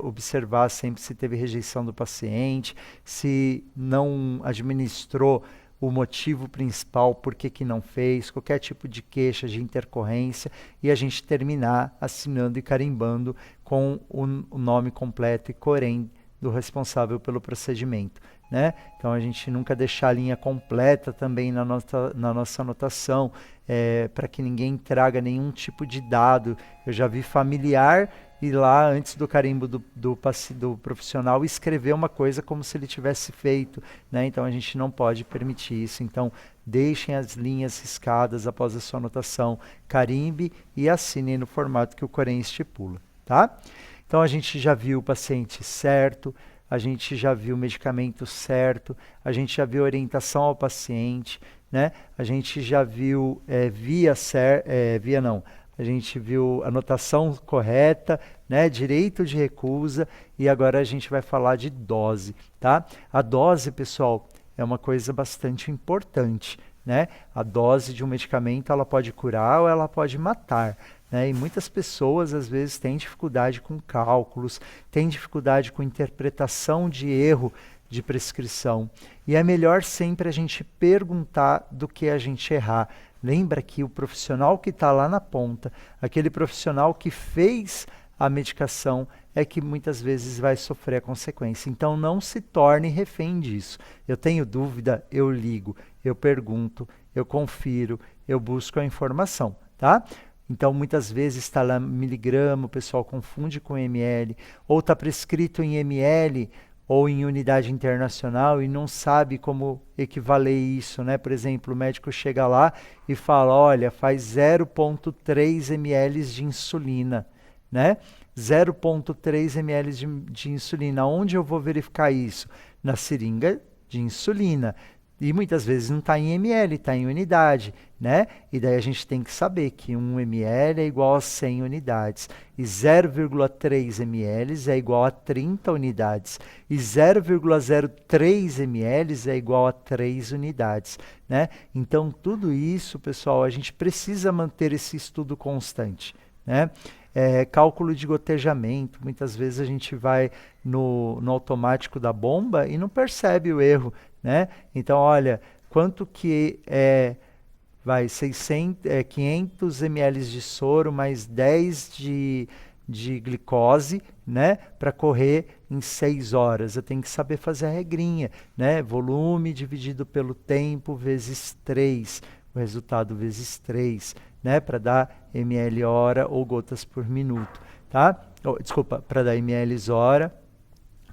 observar sempre se teve rejeição do paciente, se não administrou o motivo principal, por que não fez, qualquer tipo de queixa de intercorrência e a gente terminar assinando e carimbando com o nome completo e corém do responsável pelo procedimento, né? Então a gente nunca deixar a linha completa também na nossa anotação, para que ninguém traga nenhum tipo de dado. Eu já vi familiar ir lá antes do carimbo do profissional escrever uma coisa como se ele tivesse feito, né? Então a gente não pode permitir isso. Então deixem as linhas riscadas após a sua anotação, carimbe e assine no formato que o Corém estipula, tá? Então a gente já viu o paciente certo, a gente já viu o medicamento certo, a gente já viu a orientação ao paciente, né? A gente já viu a gente viu a anotação correta, né? Direito de recusa e agora a gente vai falar de dose, tá? A dose, pessoal, é uma coisa bastante importante, né? A dose de um medicamento ela pode curar ou ela pode matar, né? E muitas pessoas às vezes têm dificuldade com cálculos, têm dificuldade com interpretação de erro de prescrição. E é melhor sempre a gente perguntar do que a gente errar. Lembra que o profissional que está lá na ponta, aquele profissional que fez a medicação, é que muitas vezes vai sofrer a consequência. Então não se torne refém disso. Eu tenho dúvida, eu ligo, eu pergunto, eu confiro, eu busco a informação, tá? Então muitas vezes está lá miligrama, o pessoal confunde com ml, ou está prescrito em ml, ou em unidade internacional e não sabe como equivaler isso, né? Por exemplo, o médico chega lá e fala, olha, faz 0,3 ml de insulina, né? 0,3 ml de insulina. Onde eu vou verificar isso? Na seringa de insulina. E muitas vezes não está em ml, está em unidade, né? E daí a gente tem que saber que 1 ml é igual a 100 unidades. E 0,3 ml é igual a 30 unidades. E 0,03 ml é igual a 3 unidades, né? Então, tudo isso, pessoal, a gente precisa manter esse estudo constante, né? Cálculo de gotejamento. Muitas vezes a gente vai no automático da bomba e não percebe o erro, né? Então, olha, quanto que vai 500 ml de soro mais 10 de glicose, né? Para correr em 6 horas. Eu tenho que saber fazer a regrinha, né? Volume dividido pelo tempo vezes 3. O resultado vezes 3, né? Para dar ml hora ou gotas por minuto, tá? Desculpa, para dar ml hora,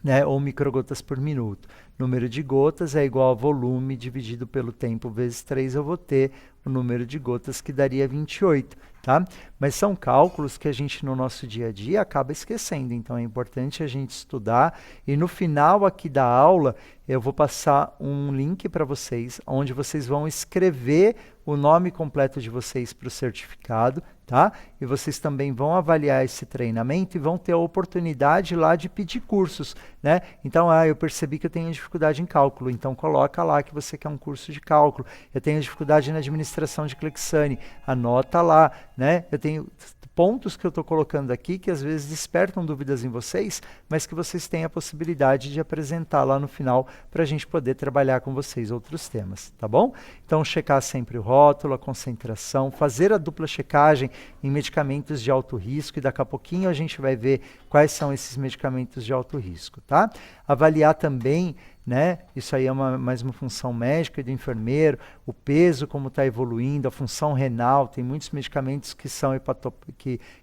né? Ou microgotas por minuto. Número de gotas é igual a volume dividido pelo tempo vezes 3, eu vou ter o número de gotas que daria 28, tá? Mas são cálculos que a gente no nosso dia a dia acaba esquecendo, então é importante a gente estudar e no final aqui da aula eu vou passar um link para vocês, onde vocês vão escrever o nome completo de vocês para o certificado, tá? E vocês também vão avaliar esse treinamento e vão ter a oportunidade lá de pedir cursos, né? Então, eu percebi que eu tenho dificuldade em cálculo, então coloca lá que você quer um curso de cálculo. Eu tenho dificuldade na administração de Clexane, anota lá, né? Eu tenho pontos que eu estou colocando aqui que às vezes despertam dúvidas em vocês, mas que vocês têm a possibilidade de apresentar lá no final para a gente poder trabalhar com vocês outros temas, tá bom? Então, checar sempre o rótulo, a concentração, fazer a dupla checagem em medicamentos de alto risco e daqui a pouquinho a gente vai ver quais são esses medicamentos de alto risco, tá? Avaliar também, né? Isso aí é mais uma função médica e do enfermeiro, o peso, como está evoluindo, a função renal, tem muitos medicamentos que são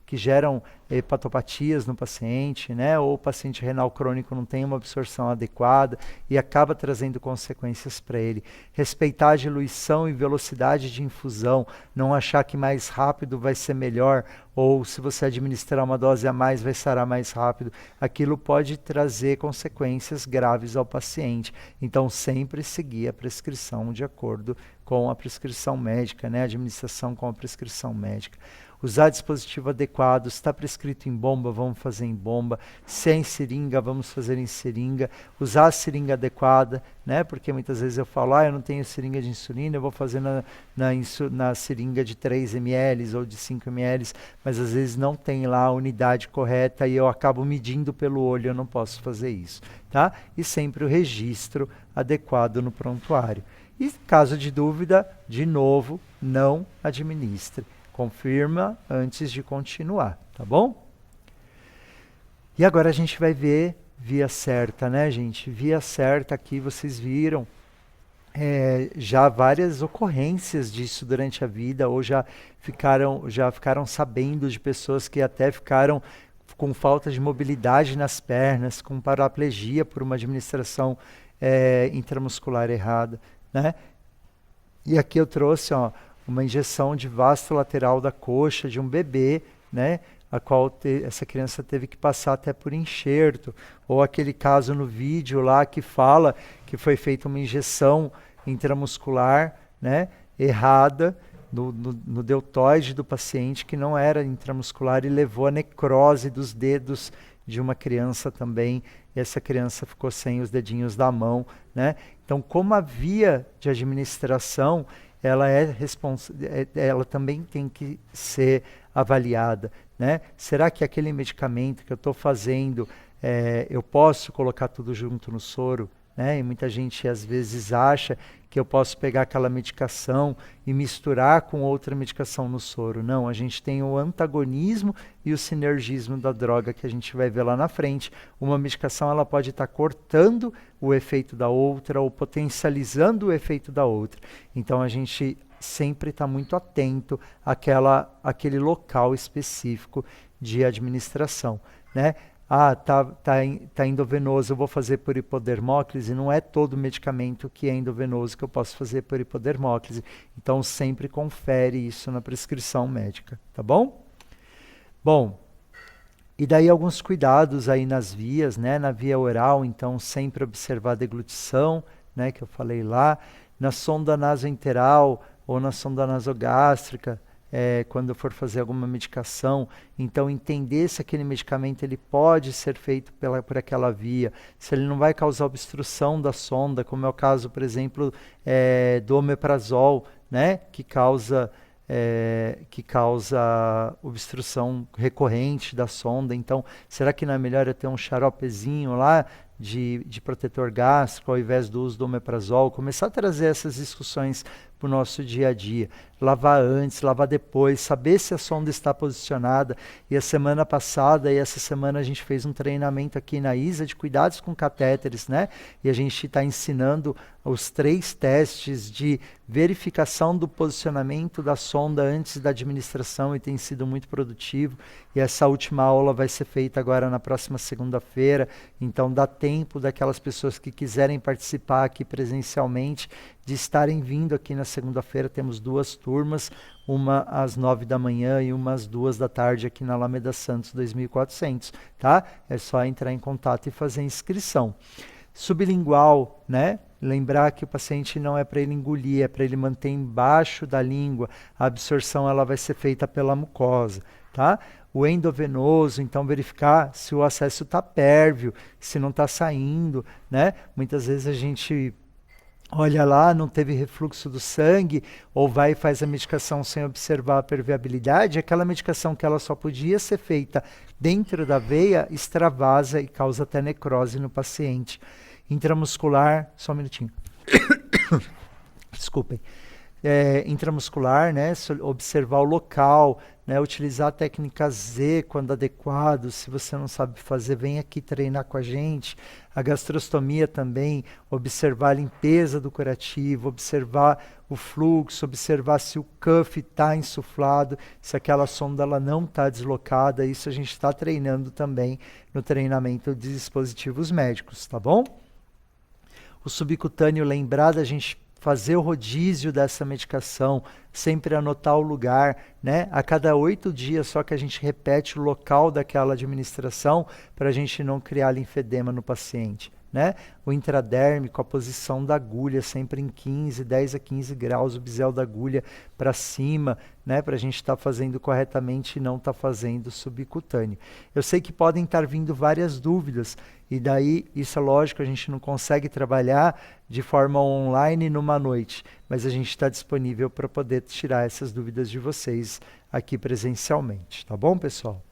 que geram hepatopatias no paciente, né? Ou o paciente renal crônico não tem uma absorção adequada e acaba trazendo consequências para ele. Respeitar a diluição e velocidade de infusão, não achar que mais rápido vai ser melhor, ou se você administrar uma dose a mais vai sarar mais rápido, aquilo pode trazer consequências graves ao paciente. Então, sempre seguir a prescrição de acordo com a prescrição médica, né? A administração com a prescrição médica. Usar dispositivo adequado, está prescrito em bomba, vamos fazer em bomba. Se é em seringa, vamos fazer em seringa. Usar a seringa adequada, né? Porque muitas vezes eu falo, eu não tenho seringa de insulina, eu vou fazer na seringa de 3 ml ou de 5 ml, mas às vezes não tem lá a unidade correta e eu acabo medindo pelo olho, eu não posso fazer isso, tá? E sempre o registro adequado no prontuário. E caso de dúvida, de novo, não administre. Confirma antes de continuar, tá bom? E agora a gente vai ver via certa, né, gente? Via certa aqui vocês viram já várias ocorrências disso durante a vida, ou já ficaram sabendo de pessoas que até ficaram com falta de mobilidade nas pernas, com paraplegia por uma administração intramuscular errada, né? E aqui eu trouxe, uma injeção de vasto lateral da coxa de um bebê, né, a qual essa criança teve que passar até por enxerto, ou aquele caso no vídeo lá que fala que foi feita uma injeção intramuscular, né, errada no deltoide do paciente, que não era intramuscular e levou a necrose dos dedos de uma criança também, e essa criança ficou sem os dedinhos da mão, né? Então, como a via de administração ela também tem que ser avaliada, né? Será que aquele medicamento que eu estou fazendo, eu posso colocar tudo junto no soro? Né? E muita gente às vezes acha que eu posso pegar aquela medicação e misturar com outra medicação no soro. Não, a gente tem o antagonismo e o sinergismo da droga que a gente vai ver lá na frente. Uma medicação ela pode estar cortando o efeito da outra ou potencializando o efeito da outra. Então a gente sempre está muito atento àquele local específico de administração, né? Tá endovenoso, eu vou fazer por hipodermóclise, não é todo medicamento que é endovenoso que eu posso fazer por hipodermóclise. Então, sempre confere isso na prescrição médica, tá bom? Bom, e daí alguns cuidados aí nas vias, né? Na via oral, então, sempre observar a deglutição, né? Que eu falei lá. Na sonda nasoenteral ou na sonda nasogástrica, quando for fazer alguma medicação, então entender se aquele medicamento ele pode ser feito por aquela via, se ele não vai causar obstrução da sonda, como é o caso, por exemplo, do omeprazol, né, que causa obstrução recorrente da sonda. Então, será que não é melhor eu ter um xaropezinho lá de protetor gástrico ao invés do uso do omeprazol? Começar a trazer essas discussões para o nosso dia a dia. Lavar antes, lavar depois, saber se a sonda está posicionada. E a semana passada e essa semana a gente fez um treinamento aqui na ISA de cuidados com catéteres, né? E a gente está ensinando os 3 testes de verificação do posicionamento da sonda antes da administração e tem sido muito produtivo. E essa última aula vai ser feita agora na próxima segunda-feira, então dá tempo daquelas pessoas que quiserem participar aqui presencialmente de estarem vindo aqui na segunda-feira temos 2 turmas, uma às 9 da manhã e uma às 2 da tarde aqui na Alameda Santos 2400, tá? É só entrar em contato e fazer a inscrição. Sublingual, né? Lembrar que o paciente não é para ele engolir, é para ele manter embaixo da língua. A absorção ela vai ser feita pela mucosa, tá? O endovenoso, então verificar se o acesso está pérvio, se não está saindo, né? Muitas vezes a gente olha lá, não teve refluxo do sangue, ou vai e faz a medicação sem observar a permeabilidade, aquela medicação que ela só podia ser feita dentro da veia, extravasa e causa até necrose no paciente. Intramuscular, só um minutinho. Desculpem. Intramuscular, né, observar o local, né, utilizar a técnica Z quando adequado. Se você não sabe fazer, vem aqui treinar com a gente. A gastrostomia também, observar a limpeza do curativo, observar o fluxo, observar se o cuff está insuflado, se aquela sonda ela não está deslocada. Isso a gente está treinando também no treinamento de dispositivos médicos, tá bom? O subcutâneo, lembrar da gente fazer o rodízio dessa medicação, sempre anotar o lugar, né? A cada 8 dias só que a gente repete o local daquela administração para a gente não criar linfedema no paciente, né? O intradérmico, a posição da agulha sempre em 10 a 15 graus, o bisel da agulha para cima, né? Para a gente estar fazendo corretamente e não estar fazendo subcutâneo. Eu sei que podem estar vindo várias dúvidas, e daí, isso é lógico, a gente não consegue trabalhar de forma online numa noite, mas a gente está disponível para poder tirar essas dúvidas de vocês aqui presencialmente, tá bom, pessoal?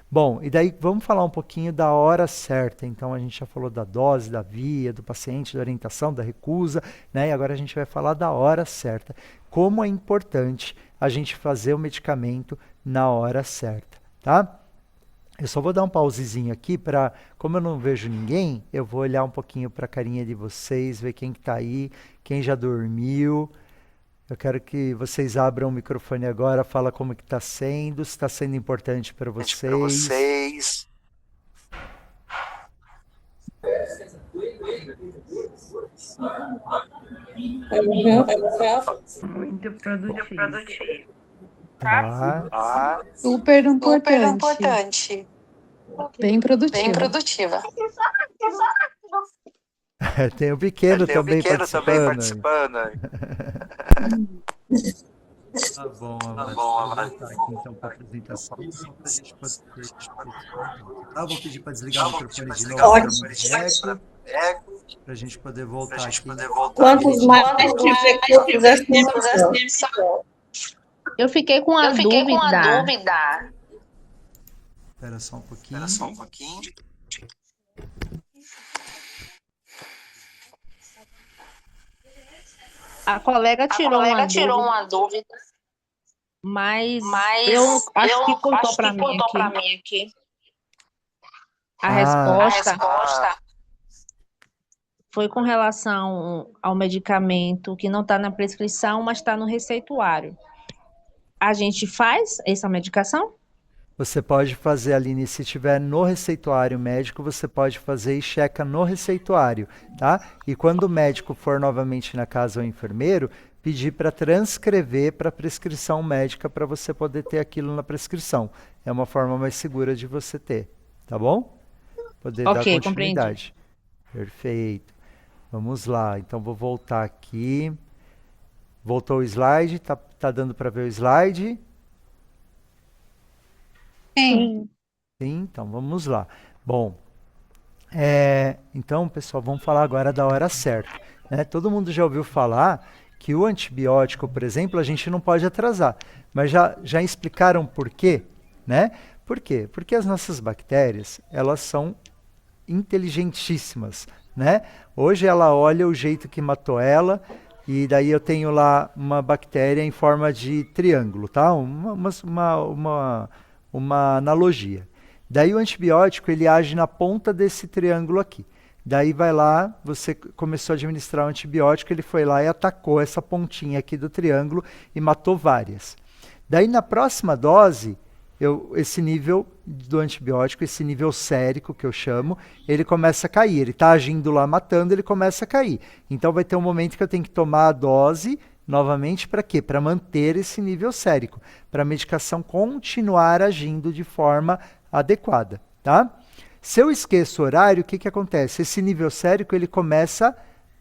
Bom, e daí vamos falar um pouquinho da hora certa. Então a gente já falou da dose, da via, do paciente, da orientação, da recusa, né? E agora a gente vai falar da hora certa. Como é importante a gente fazer o medicamento na hora certa, tá? Eu só vou dar um pausezinho aqui para, como eu não vejo ninguém, eu vou olhar um pouquinho para a carinha de vocês, ver quem que tá aí, quem já dormiu. Eu quero que vocês abram o microfone agora, fala como que está sendo, se está sendo importante para vocês. Muito produtivo. Tá. Super importante. Bem produtiva. Tem o pequeno também participando. Tá bom, vou voltar aqui então para a apresentação. Vou pedir para desligar o microfone de novo para a gente poder voltar aqui. Quantos mais recursos assim? Eu fiquei com a dúvida. Espera só um pouquinho. A colega tirou uma dúvida, mas eu acho que contou para mim aqui. A resposta foi com relação ao medicamento que não está na prescrição, mas está no receituário. A gente faz essa medicação? Você pode fazer, Aline, se tiver no receituário médico, você pode fazer e checa no receituário, tá? E quando o médico for novamente na casa ou enfermeiro, pedir para transcrever para prescrição médica para você poder ter aquilo na prescrição. É uma forma mais segura de você ter, tá bom? Poder dar continuidade. Compreendi. Perfeito. Vamos lá, então vou voltar aqui. Voltou o slide, tá dando para ver o slide? Sim. Sim, então vamos lá. Bom, então, pessoal, vamos falar agora da hora certa, né? Todo mundo já ouviu falar que o antibiótico, por exemplo, a gente não pode atrasar, mas já explicaram por quê, né? Por quê? Porque as nossas bactérias, elas são inteligentíssimas, né? Hoje ela olha o jeito que matou ela, e daí eu tenho lá uma bactéria em forma de triângulo, tá? Uma analogia. Daí o antibiótico, ele age na ponta desse triângulo aqui. Daí vai lá, você começou a administrar o antibiótico, ele foi lá e atacou essa pontinha aqui do triângulo e matou várias. Daí na próxima dose, esse nível do antibiótico, esse nível sérico que eu chamo, ele começa a cair. Ele está agindo lá, matando, ele começa a cair. Então vai ter um momento que eu tenho que tomar a dose novamente para quê? Para manter esse nível sérico, para a medicação continuar agindo de forma adequada, tá? Se eu esqueço o horário, o que que acontece? Esse nível sérico, ele começa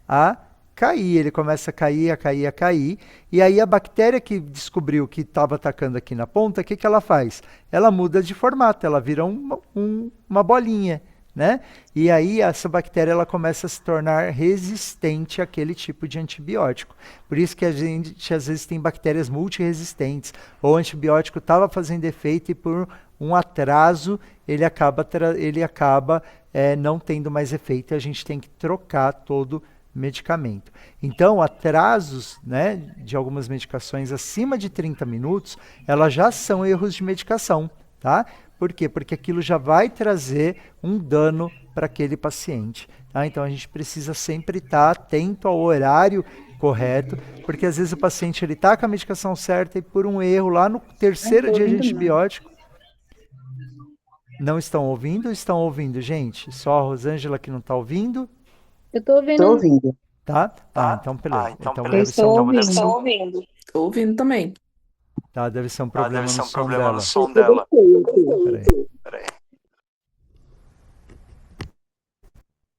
a cair, ele começa a cair, a cair, a cair, e aí a bactéria que descobriu que estava atacando aqui na ponta, o que que ela faz? Ela muda de formato, ela vira uma bolinha, né? E aí essa bactéria ela começa a se tornar resistente àquele tipo de antibiótico. Por isso que a gente às vezes tem bactérias multiresistentes, ou o antibiótico estava fazendo efeito e por um atraso ele acaba não tendo mais efeito e a gente tem que trocar todo medicamento. Então, atrasos, né, de algumas medicações acima de 30 minutos, elas já são erros de medicação, tá? Por quê? Porque aquilo já vai trazer um dano para aquele paciente, tá? Então, a gente precisa sempre estar atento ao horário correto, porque às vezes o paciente ele está com a medicação certa e por um erro lá no terceiro dia de antibiótico. Não estão ouvindo? Estão ouvindo, gente? Só a Rosângela que não está ouvindo? Eu tô ouvindo. Tô ouvindo. Tá? Então beleza. Então Eu estou ouvindo. Tô ouvindo também. Tá, deve ser um problema no som dela. Peraí.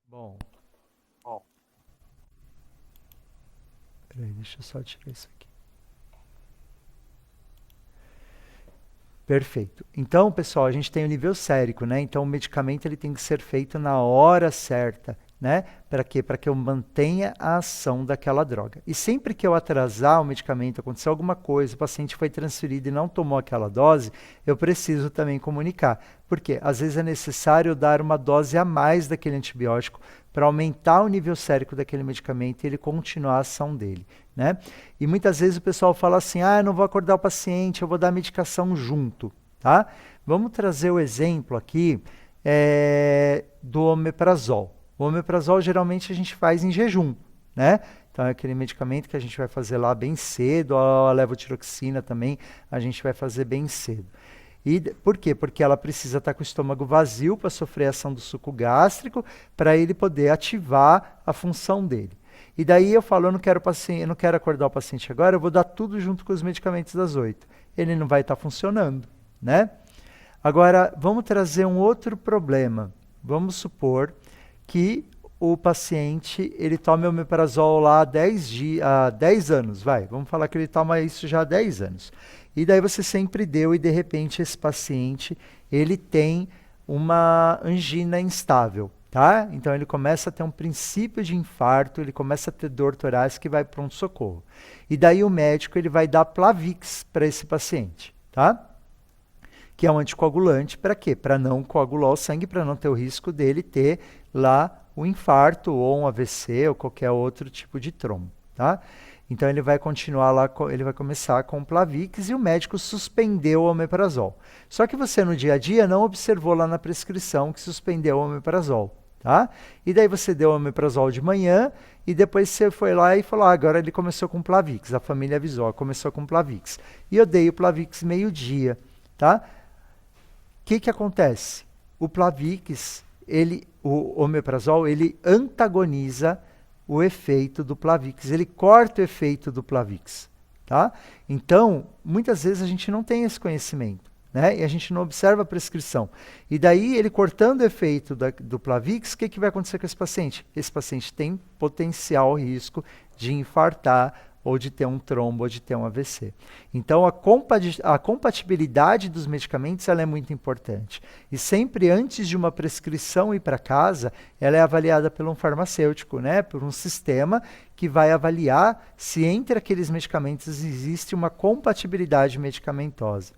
Bom. Peraí, deixa eu só tirar isso aqui. Perfeito. Então, pessoal, a gente tem o nível sérico, né? Então, o medicamento ele tem que ser feito na hora certa, né? Para quê? Para que eu mantenha a ação daquela droga. E sempre que eu atrasar o medicamento, acontecer alguma coisa, o paciente foi transferido e não tomou aquela dose, eu preciso também comunicar. Por quê? Às vezes é necessário dar uma dose a mais daquele antibiótico para aumentar o nível sérico daquele medicamento e ele continuar a ação dele, né? E muitas vezes o pessoal fala assim, eu não vou acordar o paciente, eu vou dar a medicação junto, tá? Vamos trazer o exemplo aqui do omeprazol. O omeprazol geralmente a gente faz em jejum, né? Então é aquele medicamento que a gente vai fazer lá bem cedo, a levotiroxina também a gente vai fazer bem cedo. E por quê? Porque ela precisa estar com o estômago vazio para sofrer a ação do suco gástrico, para ele poder ativar a função dele. E daí eu falo, eu não quero acordar o paciente agora, eu vou dar tudo junto com os medicamentos das 8. Ele não vai estar funcionando, né? Agora, vamos trazer um outro problema. Vamos supor que o paciente ele toma omeprazol lá há 10 anos, vamos falar que ele toma isso já há 10 anos. E daí você sempre deu e de repente esse paciente ele tem uma angina instável, tá? Então ele começa a ter um princípio de infarto, ele começa a ter dor torácica e vai para pronto-socorro. E daí o médico ele vai dar Plavix para esse paciente, tá? Que é um anticoagulante, para quê? Para não coagular o sangue, para não ter o risco dele ter lá um infarto ou um AVC ou qualquer outro tipo de trombo, tá? Então ele vai continuar lá, ele vai começar com Plavix e o médico suspendeu o omeprazol. Só que você no dia a dia não observou lá na prescrição que suspendeu o omeprazol, tá? E daí você deu o omeprazol de manhã e depois você foi lá e falou, agora ele começou com Plavix, a família avisou, começou com Plavix. E eu dei o Plavix meio-dia, tá? O que acontece? O Plavix, o omeprazol, ele antagoniza o efeito do Plavix, ele corta o efeito do Plavix, tá? Então, muitas vezes a gente não tem esse conhecimento, né? E a gente não observa a prescrição. E daí, ele cortando o efeito do Plavix, o que vai acontecer com esse paciente? Esse paciente tem potencial risco de infartar, ou de ter um trombo, ou de ter um AVC. Então, a compatibilidade dos medicamentos ela é muito importante. E sempre antes de uma prescrição ir para casa, ela é avaliada por um farmacêutico, né? Por um sistema que vai avaliar se entre aqueles medicamentos existe uma compatibilidade medicamentosa.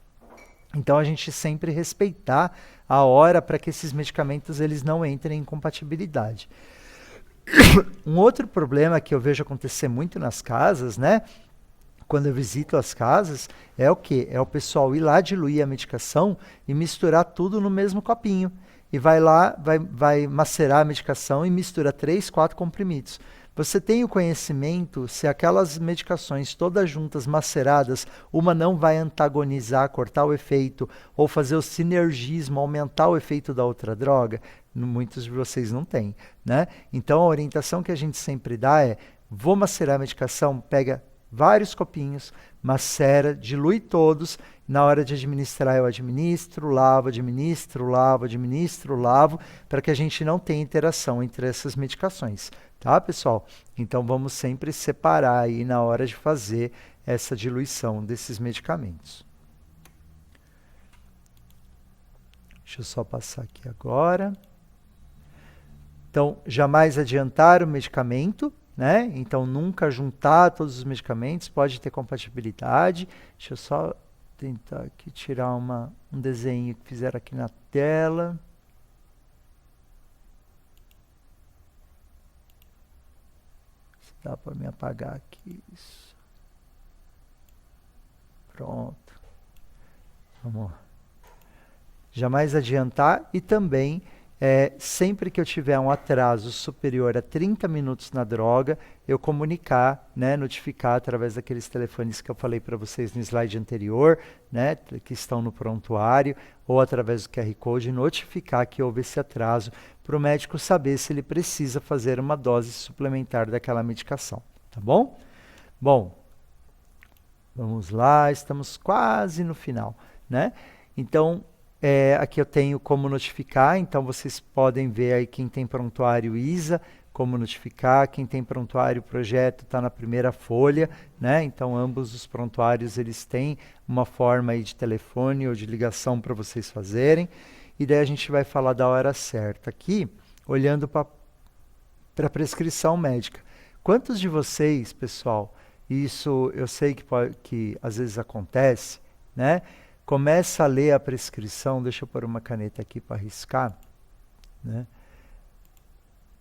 Então, a gente sempre respeitar a hora para que esses medicamentos eles não entrem em compatibilidade. Um outro problema que eu vejo acontecer muito nas casas, né? Quando eu visito as casas, é o quê? É o pessoal ir lá diluir a medicação e misturar tudo no mesmo copinho. E vai lá, vai macerar a medicação e mistura 3, 4 comprimidos. Você tem o conhecimento se aquelas medicações todas juntas, maceradas, uma não vai antagonizar, cortar o efeito, ou fazer o sinergismo, aumentar o efeito da outra droga? Muitos de vocês não têm, né? Então, a orientação que a gente sempre dá é, vou macerar a medicação, pega vários copinhos, macera, dilui todos. Na hora de administrar, eu administro, lavo, para que a gente não tenha interação entre essas medicações, tá, pessoal? Então, vamos sempre separar aí na hora de fazer essa diluição desses medicamentos. Deixa eu só passar aqui agora. Então, jamais adiantar o medicamento, né? Então, nunca juntar todos os medicamentos, pode ter compatibilidade. Deixa eu só tentar aqui tirar um desenho que fizeram aqui na tela. Se dá para me apagar aqui isso. Pronto. Vamos lá. Jamais adiantar e também, sempre que eu tiver um atraso superior a 30 minutos na droga, eu comunicar, né, notificar através daqueles telefones que eu falei para vocês no slide anterior, né, que estão no prontuário, ou através do QR Code, notificar que houve esse atraso para o médico saber se ele precisa fazer uma dose suplementar daquela medicação, tá bom? Bom, vamos lá, estamos quase no final, né? Então, aqui eu tenho como notificar, então vocês podem ver aí quem tem prontuário ISA, como notificar, quem tem prontuário projeto está na primeira folha, né? Então ambos os prontuários eles têm uma forma aí de telefone ou de ligação para vocês fazerem, e daí a gente vai falar da hora certa aqui, olhando para a prescrição médica. Quantos de vocês, pessoal, isso eu sei que às vezes acontece, né? Começa a ler a prescrição, deixa eu pôr uma caneta aqui para riscar, né?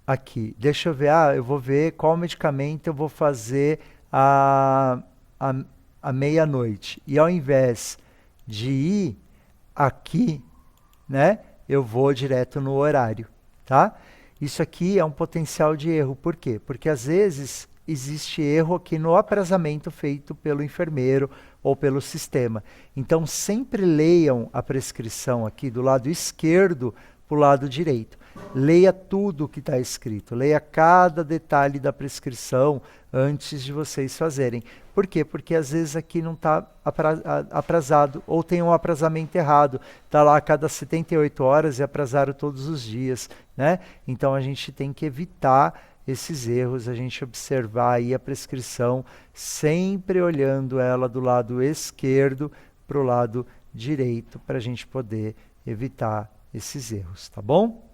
Aqui, deixa eu ver, eu vou ver qual medicamento eu vou fazer à meia-noite. E ao invés de ir aqui, né, eu vou direto no horário, tá? Isso aqui é um potencial de erro, por quê? Porque às vezes existe erro aqui no aprazamento feito pelo enfermeiro ou pelo sistema. Então, sempre leiam a prescrição aqui do lado esquerdo para o lado direito. Leia tudo o que está escrito, leia cada detalhe da prescrição antes de vocês fazerem. Por quê? Porque às vezes aqui não está aprazado, ou tem um aprazamento errado. Está lá a cada 78 horas e aprazaram todos os dias, né? Então, a gente tem que evitar esses erros, a gente observar aí a prescrição, sempre olhando ela do lado esquerdo para o lado direito, para a gente poder evitar esses erros, tá bom?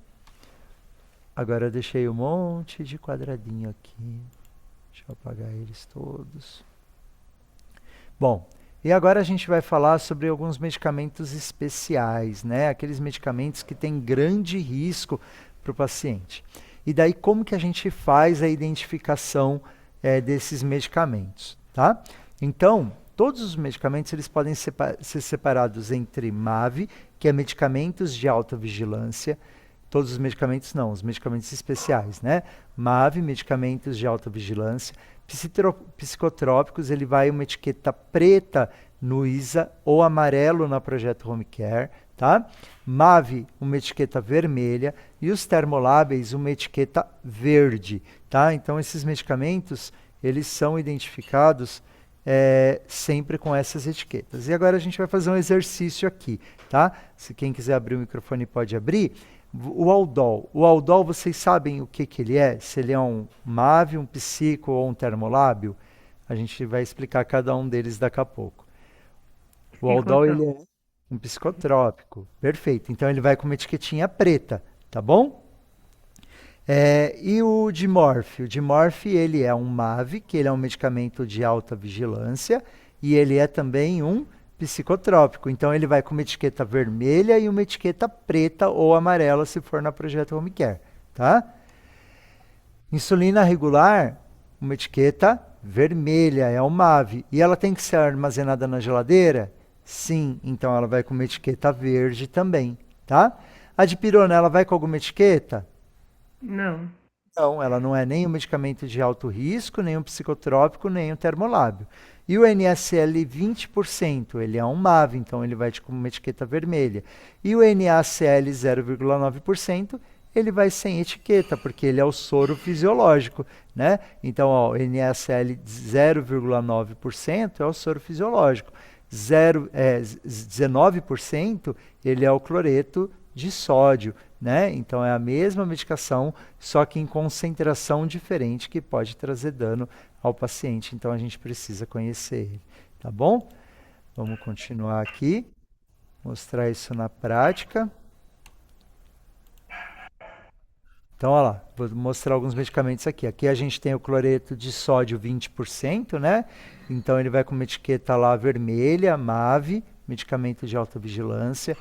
Agora eu deixei um monte de quadradinho aqui, deixa eu apagar eles todos. Bom, e agora a gente vai falar sobre alguns medicamentos especiais, né? Aqueles medicamentos que têm grande risco para o paciente. E daí como que a gente faz a identificação desses medicamentos, tá? Então, todos os medicamentos eles podem ser separados entre MAV, que é medicamentos de alta vigilância, todos os medicamentos não, os medicamentos especiais, né? MAV, medicamentos de alta vigilância, psicotrópicos, ele vai uma etiqueta preta no ISA ou amarelo na Projeto Home Care, tá? MAV, uma etiqueta vermelha, e os termoláveis, uma etiqueta verde, tá? Então, esses medicamentos, eles são identificados sempre com essas etiquetas. E agora a gente vai fazer um exercício aqui, tá? Se quem quiser abrir o microfone pode abrir. O Aldol. O Aldol, vocês sabem o que ele é? Se ele é um MAV, um psico ou um termolábio? A gente vai explicar cada um deles daqui a pouco. O Aldol, ele é um psicotrópico. Perfeito. Então, ele vai com uma etiquetinha preta, tá bom? E o Dimorf? O Dimorf, ele é um MAV, que ele é um medicamento de alta vigilância, e ele é também um psicotrópico. Então, ele vai com uma etiqueta vermelha e uma etiqueta preta ou amarela, se for na Projeto Home Care, tá? Insulina regular, uma etiqueta vermelha, é o MAV. E ela tem que ser armazenada na geladeira? Sim, então ela vai com uma etiqueta verde também, tá? A dipirona, ela vai com alguma etiqueta? Não. Não, ela não é nem um medicamento de alto risco, nem um psicotrópico, nem um termolábio. E o NaCl 20%, ele é um MAV, então ele vai com uma etiqueta vermelha. E o NaCl 0,9%, ele vai sem etiqueta, porque ele é o soro fisiológico, né? Então, ó, o NaCl 0,9% é o soro fisiológico. 19% ele é o cloreto de sódio, né? Então é a mesma medicação, só que em concentração diferente, que pode trazer dano ao paciente. Então a gente precisa conhecer ele, tá bom? Vamos continuar aqui, mostrar isso na prática. Então, olha lá, vou mostrar alguns medicamentos aqui. Aqui a gente tem o cloreto de sódio 20%, né? Então ele vai com uma etiqueta lá vermelha, MAV, medicamento de alta vigilância.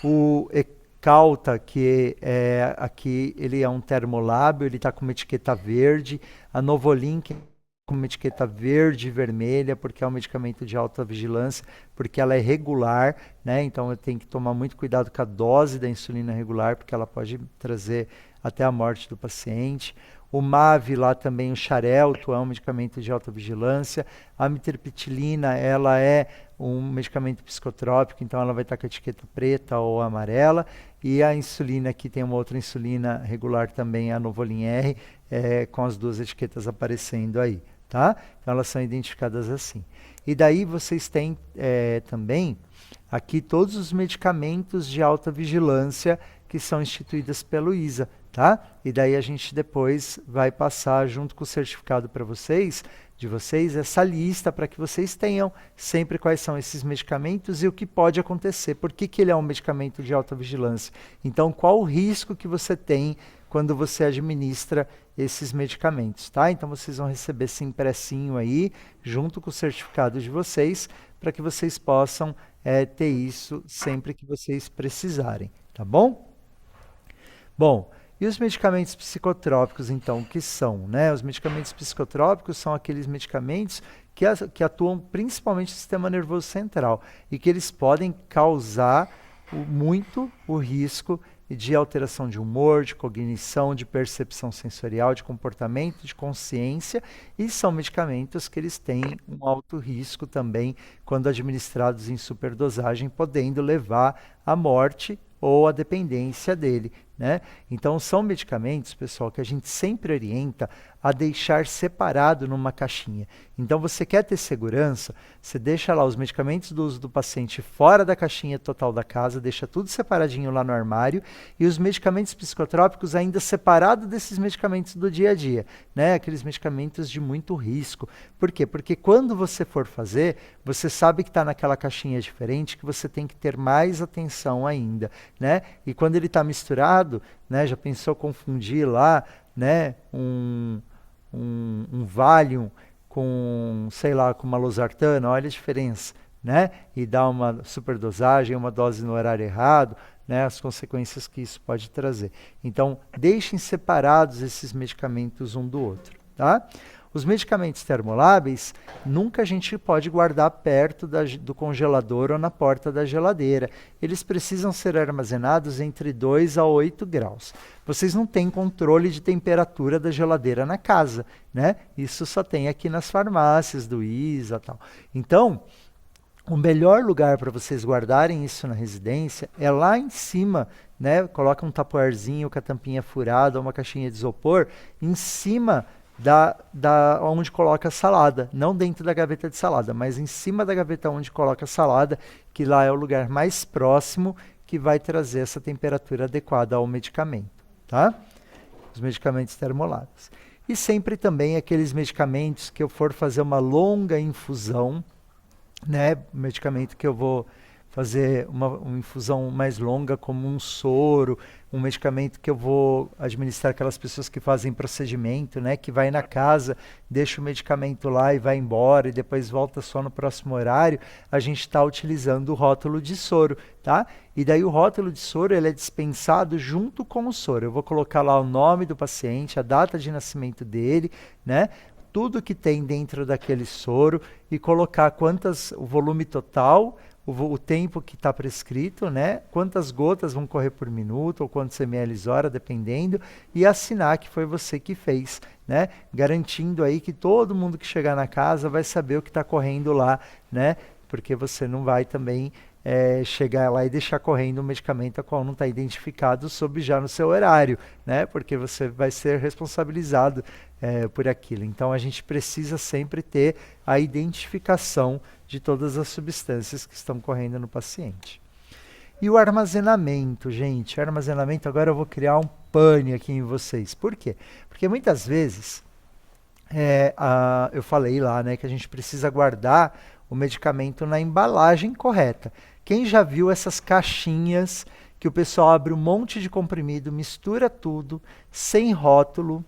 O Ecalta, que é aqui, ele é um termolábio, ele está com uma etiqueta verde. A Novolin, que é com uma etiqueta verde e vermelha, porque é um medicamento de alta vigilância, porque ela é regular, né? Então eu tenho que tomar muito cuidado com a dose da insulina regular, porque ela pode trazer até a morte do paciente. O MAV lá também, o Xarelto, é um medicamento de alta vigilância. A mitriptilina, ela é um medicamento psicotrópico, então ela vai estar com a etiqueta preta ou amarela. E a insulina, aqui tem uma outra insulina regular também, a Novolin R, com as duas etiquetas aparecendo aí, tá? Então elas são identificadas assim. E daí vocês têm também aqui todos os medicamentos de alta vigilância que são instituídas pelo ISA, tá? E daí a gente depois vai passar junto com o certificado para vocês, essa lista para que vocês tenham sempre quais são esses medicamentos e o que pode acontecer. Por que ele é um medicamento de alta vigilância? Então, qual o risco que você tem quando você administra esses medicamentos, tá? Então, vocês vão receber esse impressinho aí, junto com o certificado de vocês, para que vocês possam ter isso sempre que vocês precisarem, tá bom? Bom, e os medicamentos psicotrópicos, então, o que são, né? Os medicamentos psicotrópicos são aqueles medicamentos que atuam principalmente no sistema nervoso central e que eles podem causar muito o risco de alteração de humor, de cognição, de percepção sensorial, de comportamento, de consciência, e são medicamentos que eles têm um alto risco também quando administrados em superdosagem, podendo levar à morte ou à dependência dele, né? Então são medicamentos, pessoal, que a gente sempre orienta a deixar separado numa caixinha. Então você quer ter segurança, você deixa lá os medicamentos do uso do paciente fora da caixinha total da casa, deixa tudo separadinho lá no armário, e os medicamentos psicotrópicos ainda separado desses medicamentos do dia a dia, né? Aqueles medicamentos de muito risco. Por quê? Porque quando você for fazer, você sabe que está naquela caixinha diferente, que você tem que ter mais atenção ainda, né? E quando ele está misturado, né? Já pensou confundir lá, né? Um Valium com, sei lá, com uma losartana, olha a diferença, né? E dá uma superdosagem, uma dose no horário errado, né? As consequências que isso pode trazer. Então, deixem separados esses medicamentos um do outro, tá? Os medicamentos termoláveis, nunca a gente pode guardar perto do congelador ou na porta da geladeira. Eles precisam ser armazenados entre 2 a 8 graus. Vocês não têm controle de temperatura da geladeira na casa, né? Isso só tem aqui nas farmácias do ISA e tal. Então, o melhor lugar para vocês guardarem isso na residência é lá em cima, né? Coloca um tapoarzinho com a tampinha furada, uma caixinha de isopor, em cima onde coloca a salada, não dentro da gaveta de salada, mas em cima da gaveta onde coloca a salada, que lá é o lugar mais próximo que vai trazer essa temperatura adequada ao medicamento, tá? Os medicamentos termoláveis. E sempre também aqueles medicamentos que eu for fazer uma longa infusão, né? Medicamento que eu vou fazer uma infusão mais longa, como um soro, um medicamento que eu vou administrar aquelas pessoas que fazem procedimento, né, que vai na casa, deixa o medicamento lá e vai embora e depois volta só no próximo horário, a gente está utilizando o rótulo de soro, tá? E daí o rótulo de soro ele é dispensado junto com o soro. Eu vou colocar lá o nome do paciente, a data de nascimento dele, né? Tudo que tem dentro daquele soro e colocar o volume total, o tempo que está prescrito, né? Quantas gotas vão correr por minuto ou quantos ml hora, dependendo, e assinar que foi você que fez, né? Garantindo aí que todo mundo que chegar na casa vai saber o que está correndo lá, né? Porque você não vai também chegar lá e deixar correndo um medicamento a qual não está identificado já no seu horário, né? Porque você vai ser responsabilizado por aquilo. Então a gente precisa sempre ter a identificação de todas as substâncias que estão correndo no paciente. E o armazenamento, gente, agora eu vou criar um pane aqui em vocês. Por quê? Porque muitas vezes, eu falei lá, né, que a gente precisa guardar o medicamento na embalagem correta. Quem já viu essas caixinhas que o pessoal abre um monte de comprimido, mistura tudo, sem rótulo,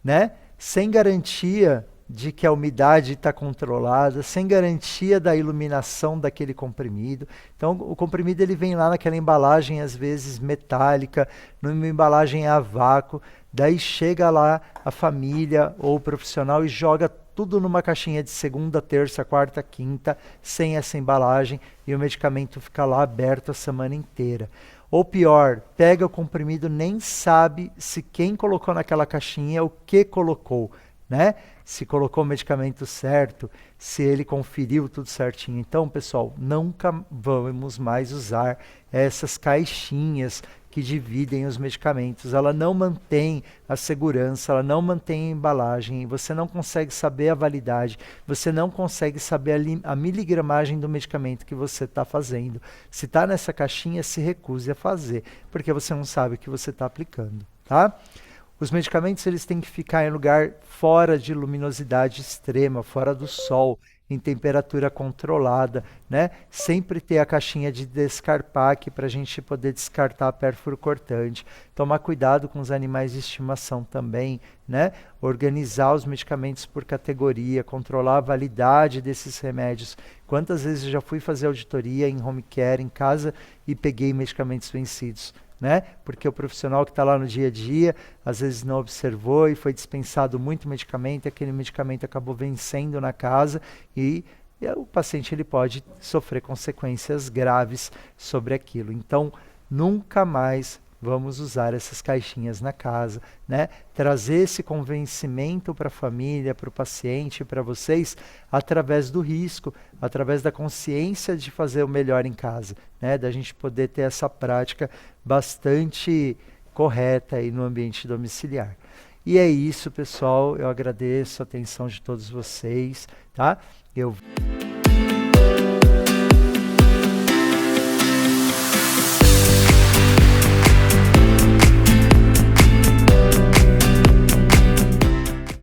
né, sem garantia de que a umidade está controlada, sem garantia da iluminação daquele comprimido. Então, o comprimido ele vem lá naquela embalagem, às vezes metálica, numa embalagem a vácuo, daí chega lá a família ou o profissional e joga tudo numa caixinha de segunda, terça, quarta, quinta, sem essa embalagem, e o medicamento fica lá aberto a semana inteira. Ou pior, pega o comprimido, nem sabe se quem colocou naquela caixinha o que colocou, né? Se colocou o medicamento certo, se ele conferiu tudo certinho. Então, pessoal, nunca vamos mais usar essas caixinhas que dividem os medicamentos. Ela não mantém a segurança, ela não mantém a embalagem, você não consegue saber a validade, você não consegue saber a miligramagem do medicamento que você está fazendo. Se está nessa caixinha, se recuse a fazer, porque você não sabe o que você está aplicando, tá? Os medicamentos eles têm que ficar em lugar fora de luminosidade extrema, fora do sol, em temperatura controlada, né? Sempre ter a caixinha de descarpaque para a gente poder descartar pérfuro cortante. Tomar cuidado com os animais de estimação também, né? Organizar os medicamentos por categoria, controlar a validade desses remédios. Quantas vezes eu já fui fazer auditoria em home care, em casa, e peguei medicamentos vencidos, né? Porque o profissional que está lá no dia a dia, às vezes não observou e foi dispensado muito medicamento, e aquele medicamento acabou vencendo na casa e o paciente ele pode sofrer consequências graves sobre aquilo. Então, nunca mais vamos usar essas caixinhas na casa, né? Trazer esse convencimento para a família, para o paciente, para vocês, através do risco, através da consciência de fazer o melhor em casa, né? Da gente poder ter essa prática bastante correta aí no ambiente domiciliar. E é isso, pessoal. Eu agradeço a atenção de todos vocês, tá?